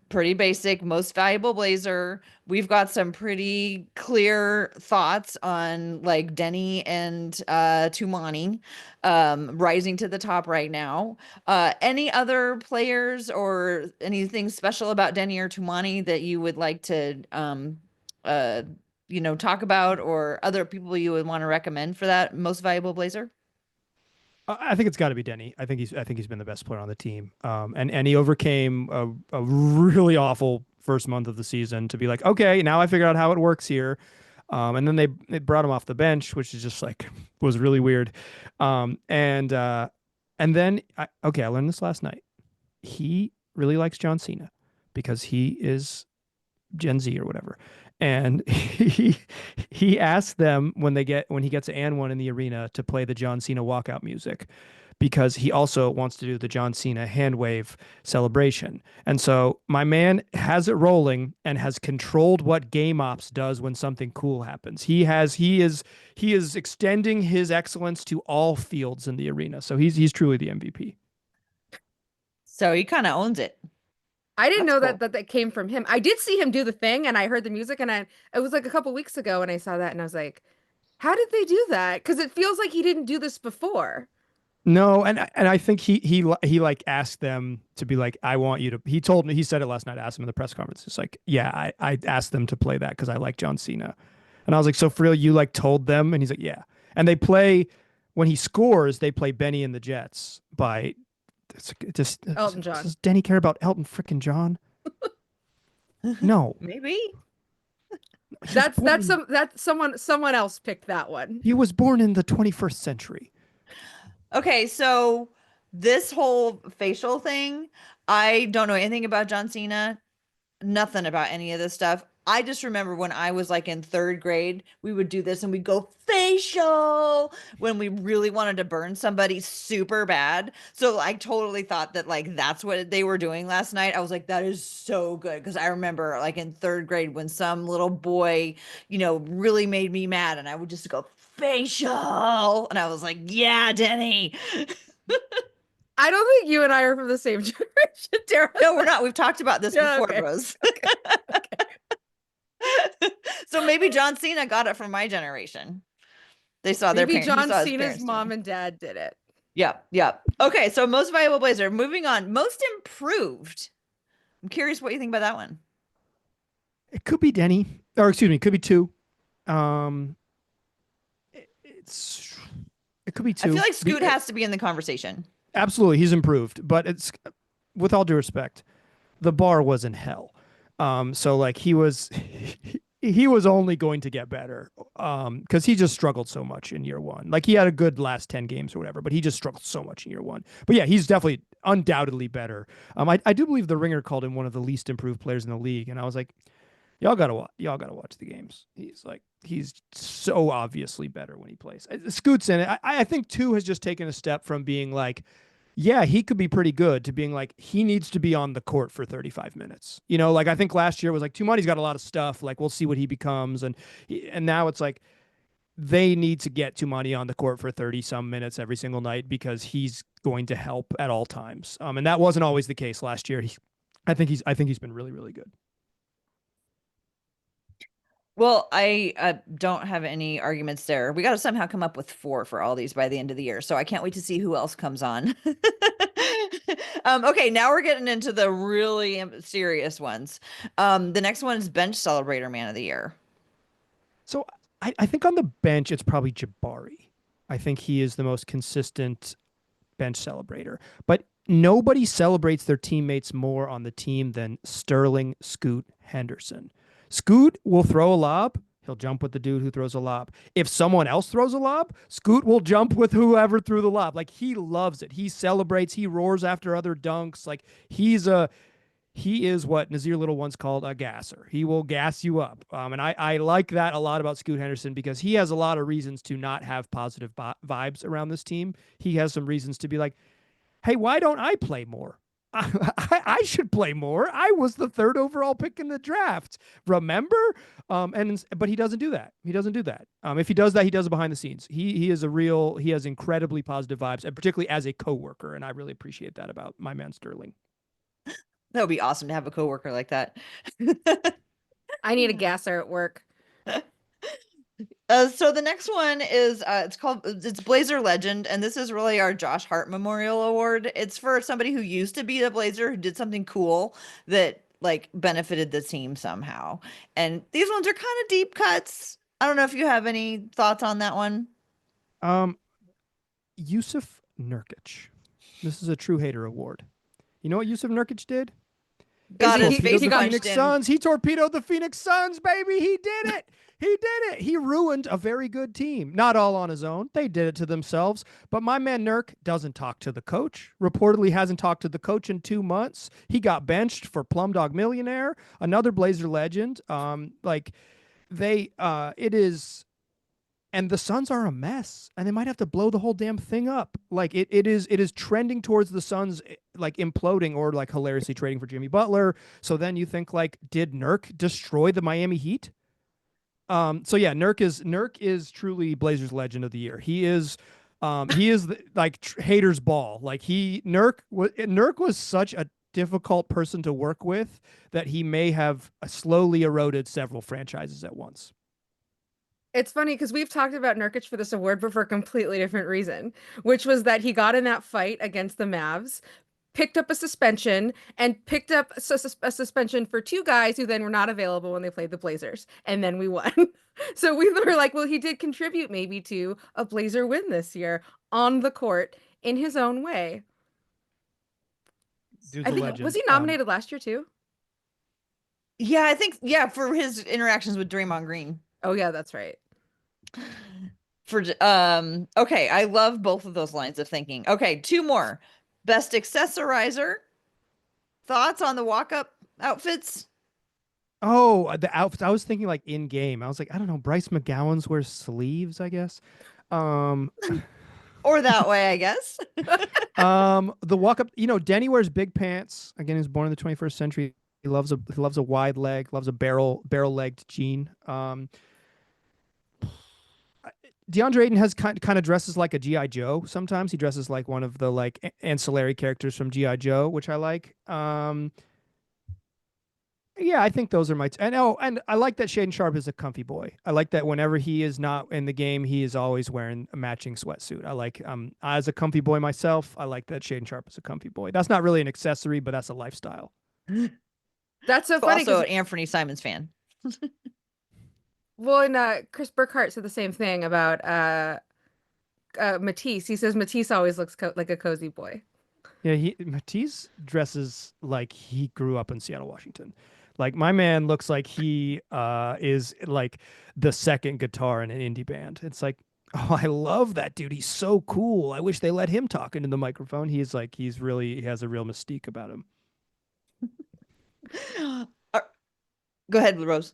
pretty basic, most valuable blazer. We've got some pretty clear thoughts on like Denny and Tumani rising to the top right now. Any other players or anything special about Denny or Tumani that you would like to uh talk about, or other people you would want to recommend for that most valuable blazer? I think it's got to be Denny. I think he's been the best player on the team. And he overcame a really awful first month of the season to be like, okay, now I figured out how it works here. And then they brought him off the bench, which is just like was really weird. And then I learned this last night. He really likes John Cena because he is Gen Z or whatever. And he asked them when he gets an one in the arena to play the John Cena walkout music because he also wants to do the John Cena hand wave celebration. And so my man has it rolling and has controlled what Game Ops does when something cool happens. He is extending his excellence to all fields in the arena. So he's truly the MVP. So he kind of owns it. I didn't That's know cool. that came from him. I did see him do the thing and I heard the music and it was like a couple weeks ago and I saw that and I was like, how did they do that? Because it feels like he didn't do this before. No, and I think he like asked them to be like, I want you to. He said it last night. I asked him in the press conference. It's like, yeah, I asked them to play that because I like John Cena, and I was like, so for real, you like told them? And he's like, yeah. And they play when he scores. They play Benny and the Jets by just Elton John. Does Denny care about Elton frickin' John? No, Maybe. Someone else picked that one. he was born in the 21st century. Okay, so this whole facial thing, I don't know anything about John Cena, nothing about any of this stuff. I just remember when I was like in third grade, we would do this and we'd go facial when we really wanted to burn somebody super bad. So I totally thought that like that's what they were doing last night. I was like, that is so good. Because I remember like in third grade when some little boy, really made me mad and I would just go facial. And I was like, yeah, Denny. I don't think you and I are from the same generation, Tara. No, we're not. We've talked about this Yeah, before, okay. Rose. So maybe John Cena got it from my generation. They saw their Maybe parents. He John saw his Cena's parents mom doing. and dad did it. Yep, yep. Okay, so most valuable blazer. Moving on. Most improved. I'm curious what you think about that one. It could be Denny, or excuse me, it could be two. It could be two. I feel like Scoot has to be in the conversation. Absolutely, he's improved, but it's with all due respect, the bar was in hell. So like he was he was only going to get better. Because he just struggled so much in year one. Like he had a good last 10 games or whatever, but he just struggled so much in year one. But yeah, he's definitely undoubtedly better. I do believe the Ringer called him one of the least improved players in the league, and I was like, y'all gotta watch the games. He's so obviously better when he plays. Scoot's in it. I think two has just taken a step from being like, yeah, he could be pretty good to being like, he needs to be on the court for 35 minutes. Like I think last year was like, Tumani's got a lot of stuff. Like we'll see what he becomes. And now it's like, they need to get Tumani on the court for 30 some minutes every single night because he's going to help at all times. And that wasn't always the case last year. I think he's been really, really good. Well, I don't have any arguments there. We got to somehow come up with 4 for all these by the end of the year. So I can't wait to see who else comes on. Okay, now we're getting into the really serious ones. The next one is Bench Celebrator Man of the Year. So I think on the bench, it's probably Jabari. I think he is the most consistent bench celebrator. But nobody celebrates their teammates more on the team than Sterling Scoot Henderson. Scoot will throw a lob. He'll jump with the dude who throws a lob. If someone else throws a lob, Scoot will jump with whoever threw the lob. Like, he loves it. He celebrates. He roars after other dunks. Like, he is what Nazir Little once called a gasser. He will gas you up. And I like that a lot about Scoot Henderson, because he has a lot of reasons to not have positive vibes around this team. He has some reasons to be like, hey, why don't I play more? I should play more. I was the third overall pick in the draft. Remember? But he doesn't do that. He doesn't do that. If he does that, he does it behind the scenes. He has incredibly positive vibes, and particularly as a coworker. And I really appreciate that about my man Sterling. That would be awesome to have a coworker like that. I need a gasser at work. So the next one is it's Blazer Legend, and this is really our Josh Hart Memorial Award. It's for somebody who used to be a Blazer, who did something cool that like benefited the team somehow. And these ones are kind of deep cuts. I don't know if you have any thoughts on that one. Yusuf Nurkic. This is a true hater award. You know what Yusuf Nurkic did? Got his face The punched Phoenix in. Suns. He torpedoed the Phoenix Suns, baby. He did it. He did it. He ruined a very good team. Not all on his own. They did it to themselves. But my man Nurk doesn't talk to the coach. Reportedly hasn't talked to the coach in 2 months. He got benched for Plum Dog Millionaire, another Blazer legend. It is. And the Suns are a mess, and they might have to blow the whole damn thing up. Like it is trending towards the Suns like imploding, or like hilariously trading for Jimmy Butler. So then you think, like, did Nurk destroy the Miami Heat? So yeah, Nurk is truly Blazers legend of the year. He is haters ball. Like Nurk was such a difficult person to work with that he may have slowly eroded several franchises at once. It's funny because we've talked about Nurkic for this award, but for a completely different reason, which was that he got in that fight against the Mavs, picked up a suspension, and picked up a suspension for two guys who then were not available when they played the Blazers. And then we won. So we were like, well, he did contribute maybe to a Blazer win this year on the court in his own way. Dude's I a think, legend. was he nominated last year too? Yeah, I think, for his interactions with Draymond Green. Oh yeah, that's right. Okay, I love both of those lines of thinking. Okay, two more. Best accessorizer. Thoughts on the walk-up outfits? Oh, the outfits. I was thinking like in game. I was like, I don't know. Bryce McGowan's wears sleeves, I guess. Or that way, I guess. The walk up. Denny wears big pants. Again, he was born in the 21st century. He loves a wide leg. Loves a barrel legged jean. DeAndre Ayton has kind of dresses like a G.I. Joe. Sometimes he dresses like one of the like ancillary characters from G.I. Joe, which I like. Yeah, I think those are my. And I like that Shaedon Sharpe is a comfy boy. I like that whenever he is not in the game, he is always wearing a matching sweatsuit. I like as a comfy boy myself, I like that Shaedon Sharpe is a comfy boy. That's not really an accessory, but that's a lifestyle. That's so funny. Also, an Anthony Simons fan. Well, and Chris Burkhart said the same thing about Matisse. He says Matisse always looks like a cozy boy. Yeah, Matisse dresses like he grew up in Seattle, Washington. Like, my man looks like he is like the second guitar in an indie band. It's like, oh, I love that dude. He's so cool. I wish they let him talk into the microphone. He has a real mystique about him. Go ahead, Rose.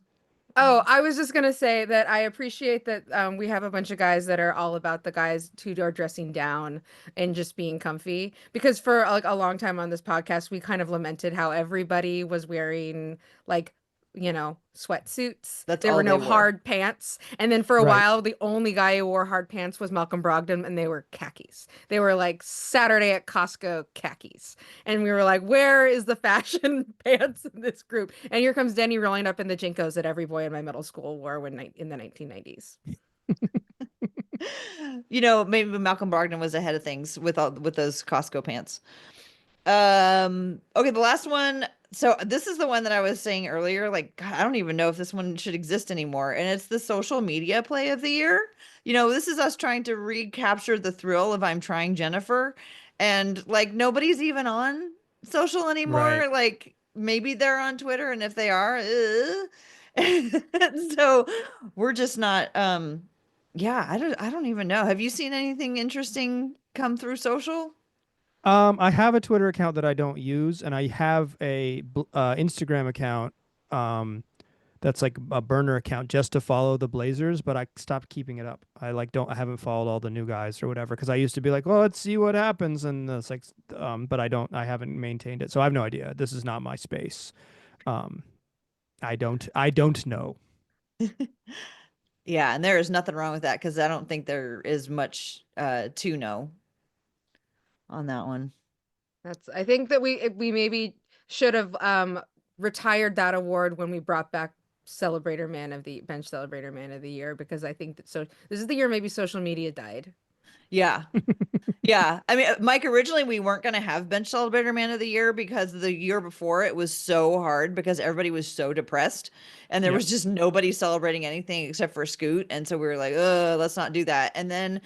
Oh, I was just gonna say that I appreciate that we have a bunch of guys that are all about the guys who are dressing down and just being comfy. Because for like a long time on this podcast, we kind of lamented how everybody was wearing like, sweatsuits. There were no hard pants. And then for a while, the only guy who wore hard pants was Malcolm Brogdon, and they were khakis. They were like Saturday at Costco khakis. And we were like, where is the fashion pants in this group? And here comes Denny rolling up in the Jinkos that every boy in my middle school wore in the 1990s. Maybe Malcolm Brogdon was ahead of things with those Costco pants. Okay, the last one. So this is the one that I was saying earlier. Like, God, I don't even know if this one should exist anymore. And it's the social media play of the year. This is us trying to recapture the thrill of I'm Trying Jennifer. And like, nobody's even on social anymore. Right. Like, maybe they're on Twitter. And if they are, So we're just not yeah, I don't even know. Have you seen anything interesting come through social? I have a Twitter account that I don't use, and I have a Instagram account that's like a burner account just to follow the Blazers, but I stopped keeping it up. I haven't followed all the new guys or whatever because I used to be like, well, let's see what happens, and it's like, but I haven't maintained it, so I have no idea. This is not my space. Um, I don't know. Yeah, and there is nothing wrong with that because I don't think there is much to know on that one. I think that we maybe should have retired that award when we brought back bench celebrator man of the year, because I think that this is the year maybe social media died. Yeah. Yeah. I mean, Mike, originally we weren't going to have bench celebrator man of the year because the year before it was so hard because everybody was so depressed and there Yep. was just nobody celebrating anything except for Scoot. And so we were like, let's not do that. And then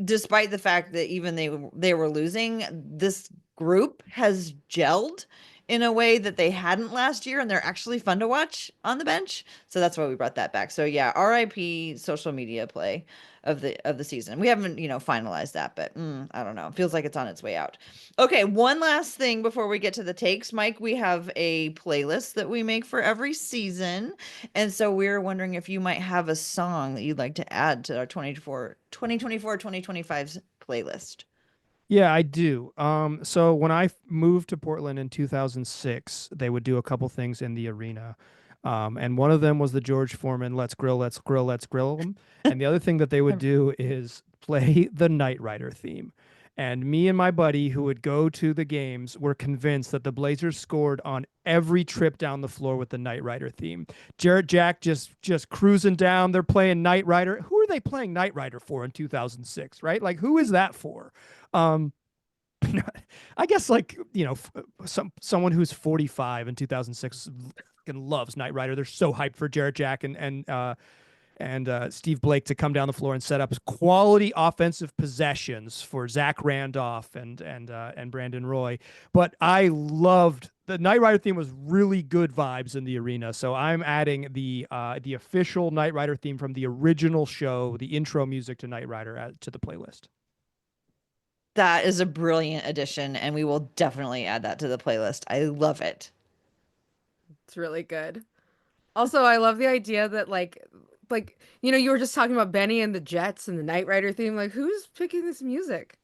despite the fact that even they were losing, this group has gelled in a way that they hadn't last year, and they're actually fun to watch on the bench. So that's why we brought that back. So yeah, RIP social media play of the season. We haven't, finalized that, but I don't know. It feels like it's on its way out. Okay, one last thing before we get to the takes, Mike. We have a playlist that we make for every season, and so we're wondering if you might have a song that you'd like to add to our 2025 playlist. Yeah, I do. So when I moved to Portland in 2006, they would do a couple things in the arena. And one of them was the George Foreman "Let's Grill, Let's Grill, Let's Grill 'em." And the other thing that they would do is play the Knight Rider theme. And me and my buddy who would go to the games were convinced that the Blazers scored on every trip down the floor with the Knight Rider theme. Jarrett Jack just cruising down. They're playing Knight Rider. Who are they playing Knight Rider for in 2006, right? Like, who is that for? Um, I guess like someone who's 45 in 2006 loves Knight Rider. They're so hyped for Jarrett Jack and Steve Blake to come down the floor and set up quality offensive possessions for Zach Randolph and Brandon Roy. But I loved the Knight Rider theme was really good vibes in the arena. So I'm adding the official Knight Rider theme from the original show, the intro music to Knight Rider to the playlist. That is a brilliant addition, and we will definitely add that to the playlist. I love it. It's really good. Also, I love the idea that you were just talking about Benny and the Jets and the Knight Rider theme. Like, who's picking this music?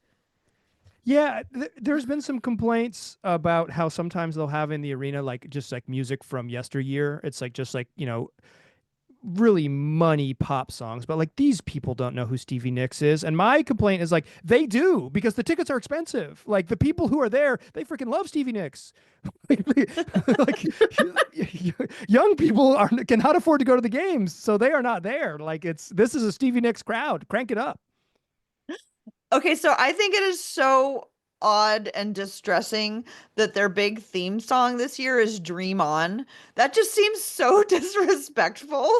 Yeah, there's been some complaints about how sometimes they'll have in the arena like just like music from yesteryear. It's like just like, really money pop songs, but like these people don't know who Stevie Nicks is. And my complaint is like they do because the tickets are expensive. Like the people who are there, they freaking love Stevie Nicks. Like young people cannot afford to go to the games, so they are not there. Like this is a Stevie Nicks crowd. Crank it up. Okay, so I think it is so odd and distressing that their big theme song this year is Dream On. That just seems so disrespectful.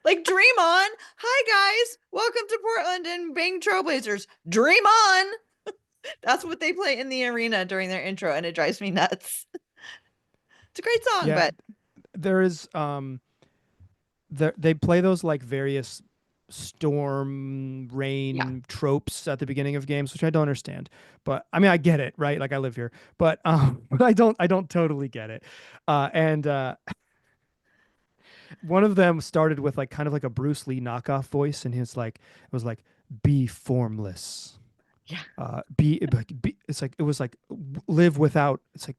Like, Dream On. Hi, guys. Welcome to Portland and Bang Trailblazers. Dream On. That's what they play in the arena during their intro, and it drives me nuts. It's a great song, Yeah, but there is they play those like various storm yeah. rain tropes at the beginning of games, which I don't understand. But I mean, I get it, right? Like I live here, but but I don't totally get it. And One of them started with like kind of like a Bruce Lee knockoff voice, and his like it was like be formless, Yeah. be it's like it was like live without. It's like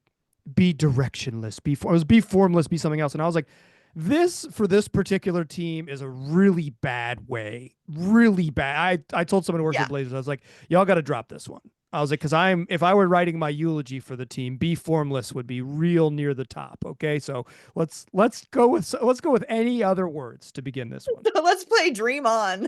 be directionless, it was be formless, be something else, and I was like, this for this particular team is a really bad way, really bad. I told someone who works Yeah. at Blazers, I was like, y'all got to drop this one. I was like, because if I were writing my eulogy for the team, be formless would be real near the top. Okay, so let's go with any other words to begin this one. So let's play Dream On.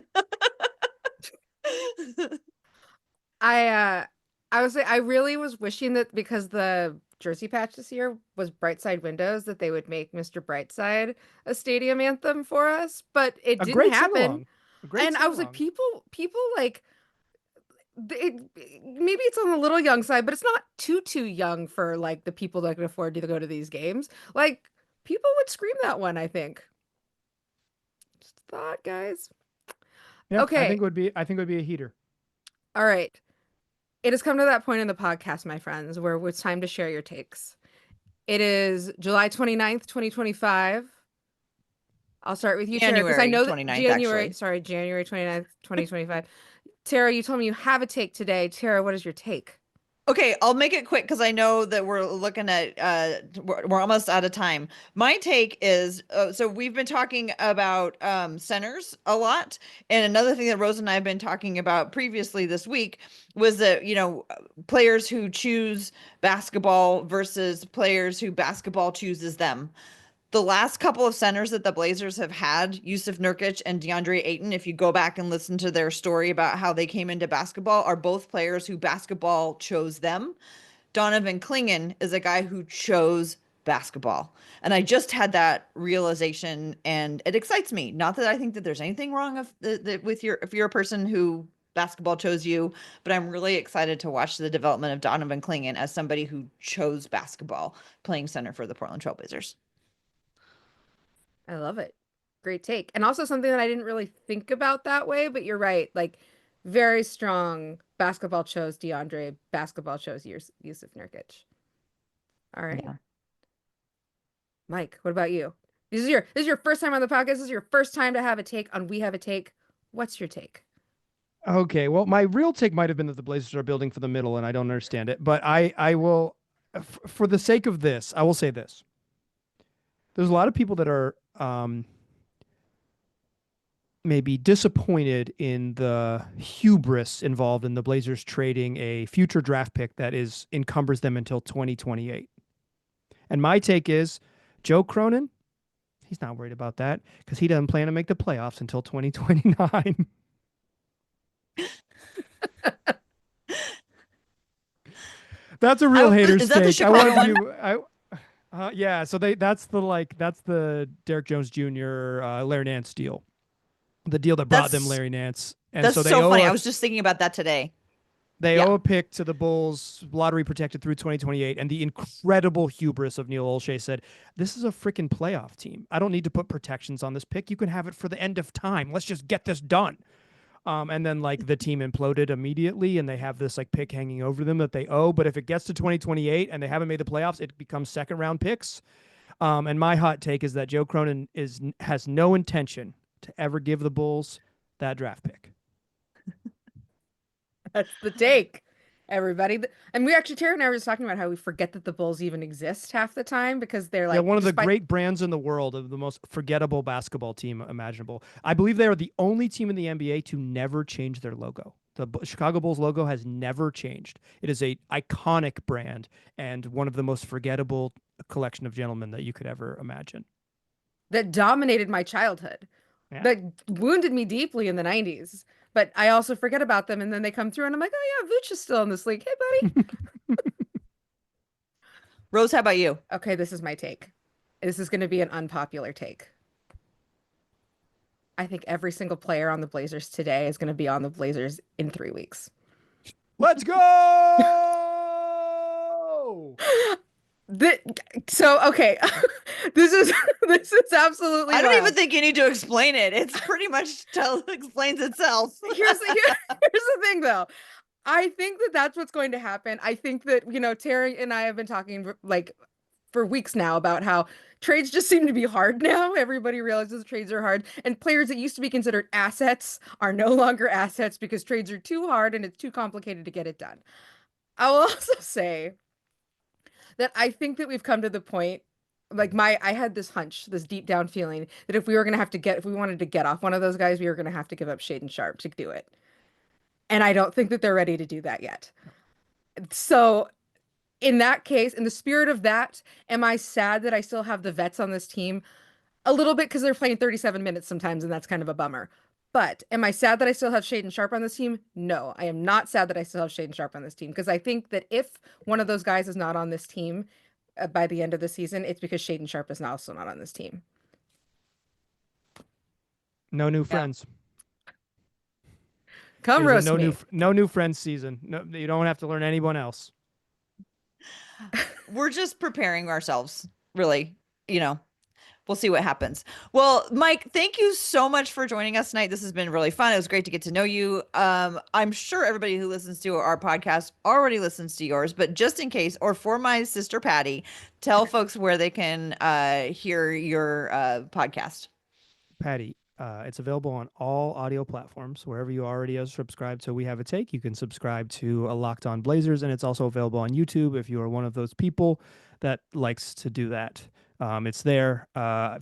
I would say I really was wishing that because the jersey patch this year was Brightside Windows, that they would make Mr. Brightside a stadium anthem for us, but it A didn't great sing happen. along, a great And I sing was like, along. people like maybe it's on the little young side, but it's not too young for like the people that can afford to go to these games. Like people would scream that one, I think. thought, guys. Yeah, Okay. I think it would be a heater. All right. It has come to that point in the podcast, my friends, where it's time to share your takes. It is July 29th, 2025. I'll start with you, Tara, because I January know that 29th, actually. January 29th, 2025. Tara, you told me you have a take today. Tara, what is your take? Okay, I'll make it quick because I know that we're looking at we're almost out of time. My take is so we've been talking about centers a lot, and another thing that Rose and I have been talking about previously this week was that players who choose basketball versus players who basketball chooses them. The last couple of centers that the Blazers have had, Yusuf Nurkic and DeAndre Ayton, if you go back and listen to their story about how they came into basketball, are both players who basketball chose them. Donovan Clingan is a guy who chose basketball. And I just had that realization and it excites me. Not that I think that there's anything wrong with if you're a person who basketball chose you, but I'm really excited to watch the development of Donovan Clingan as somebody who chose basketball playing center for the Portland Trailblazers. I love it. Great take. And also something that I didn't really think about that way, but you're right. Like, very strong basketball chose DeAndre, basketball chose Yusuf Nurkic. All right. Yeah. Mike, what about you? This is your first time on the podcast. This is your first time to have a take on We Have a Take. What's your take? Okay, well, my real take might have been that the Blazers are building for the middle, and I don't understand it. But I will, for the sake of this, I will say this. There's a lot of people that are maybe disappointed in the hubris involved in the Blazers trading a future draft pick that encumbers them until 2028. And my take is, Joe Cronin, he's not worried about that because he doesn't plan to make the playoffs until 2029. That's a real hater's is that the take. Chicago one? Yeah. So that's the Derrick Jones Jr. Larry Nance deal, the deal that brought them Larry Nance, and That's so they so funny. I was just thinking about that today. They Yeah. owe a pick to the Bulls, lottery protected through 2028, and the incredible hubris of Neil Olshey said, "This is a freaking playoff team. I don't need to put protections on this pick. You can have it for the end of time. Let's just get this done." And then like the team imploded immediately, and they have this like pick hanging over them that they owe. But if it gets to 2028 and they haven't made the playoffs, it becomes second round picks. And my hot take is that Joe Cronin has no intention to ever give the Bulls that draft pick. That's the take, everybody. And Tara and I were just talking about how we forget that the Bulls even exist half the time because they're like one of the great brands in the world, of the most forgettable basketball team imaginable. I believe they are the only team in the NBA to never change their logo. The Chicago Bulls logo has never changed. It is a iconic brand and one of the most forgettable collection of gentlemen that you could ever imagine. That dominated my childhood. Yeah. That wounded me deeply in the 90s. But I also forget about them, and then they come through, and I'm like, oh yeah, Vooch is still in this league. Hey, buddy. Rose, how about you? Okay, this is my take. This is going to be an unpopular take. I think every single player on the Blazers today is going to be on the Blazers in 3 weeks. Let's go! Okay, this is absolutely. I don't even think you need to explain it. It's pretty much explains itself. Here's the thing, though. I think that that's what's going to happen. I think that Terry and I have been talking like for weeks now about how trades just seem to be hard now. Everybody realizes trades are hard, and players that used to be considered assets are no longer assets because trades are too hard and it's too complicated to get it done. I will also say that I think that we've come to the point, like I had this hunch, this deep down feeling that if we wanted to get off one of those guys, we were going to have to give up Shaedon Sharpe to do it. And I don't think that they're ready to do that yet. So in that case, in the spirit of that, am I sad that I still have the vets on this team? A little bit, because they're playing 37 minutes sometimes, and that's kind of a bummer. But am I sad that I still have Shaedon Sharpe on this team? No, I am not sad that I still have Shaedon Sharpe on this team, because I think that if one of those guys is not on this team by the end of the season, it's because Shaedon Sharpe is also not on this team. No new friends. Come roast me. No new friends season. No, you don't have to learn anyone else. We're just preparing ourselves, really. we'll see what happens. Well, Mike, thank you so much for joining us tonight. This has been really fun. It was great to get to know you. I'm sure everybody who listens to our podcast already listens to yours, but just in case, or for my sister Patty, tell folks where they can hear your podcast. Patty, it's available on all audio platforms wherever you already are subscribed to We Have a Take. You can subscribe to Locked On Blazers, and it's also available on YouTube if you are one of those people that likes to do that. It's there 5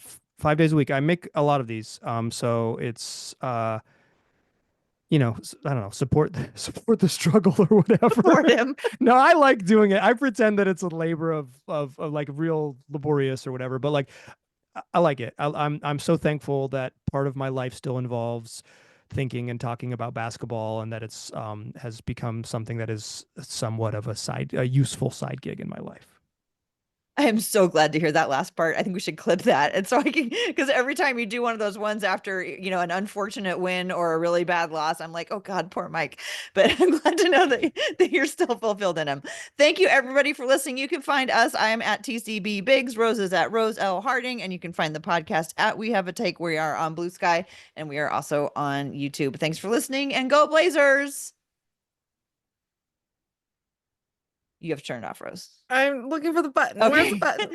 days a week. I make a lot of these, so it's I don't know, support the struggle or whatever. For him. No, I like doing it. I pretend that it's a labor of like real laborious or whatever, but like I like it. I'm so thankful that part of my life still involves thinking and talking about basketball, and that it's has become something that is somewhat of a useful side gig in my life. I am so glad to hear that last part. I think we should clip that. And so I can, because every time you do one of those ones after, an unfortunate win or a really bad loss, I'm like, oh God, poor Mike. But I'm glad to know that you're still fulfilled in him. Thank you, everybody, for listening. You can find us. I am at TCB Biggs. Rose is at Rose L. Harding. And you can find the podcast at We Have a Take. We are on Blue Sky, and we are also on YouTube. Thanks for listening, and go Blazers. You have to turn it off, Rose. I'm looking for the button. Okay. Where's the button?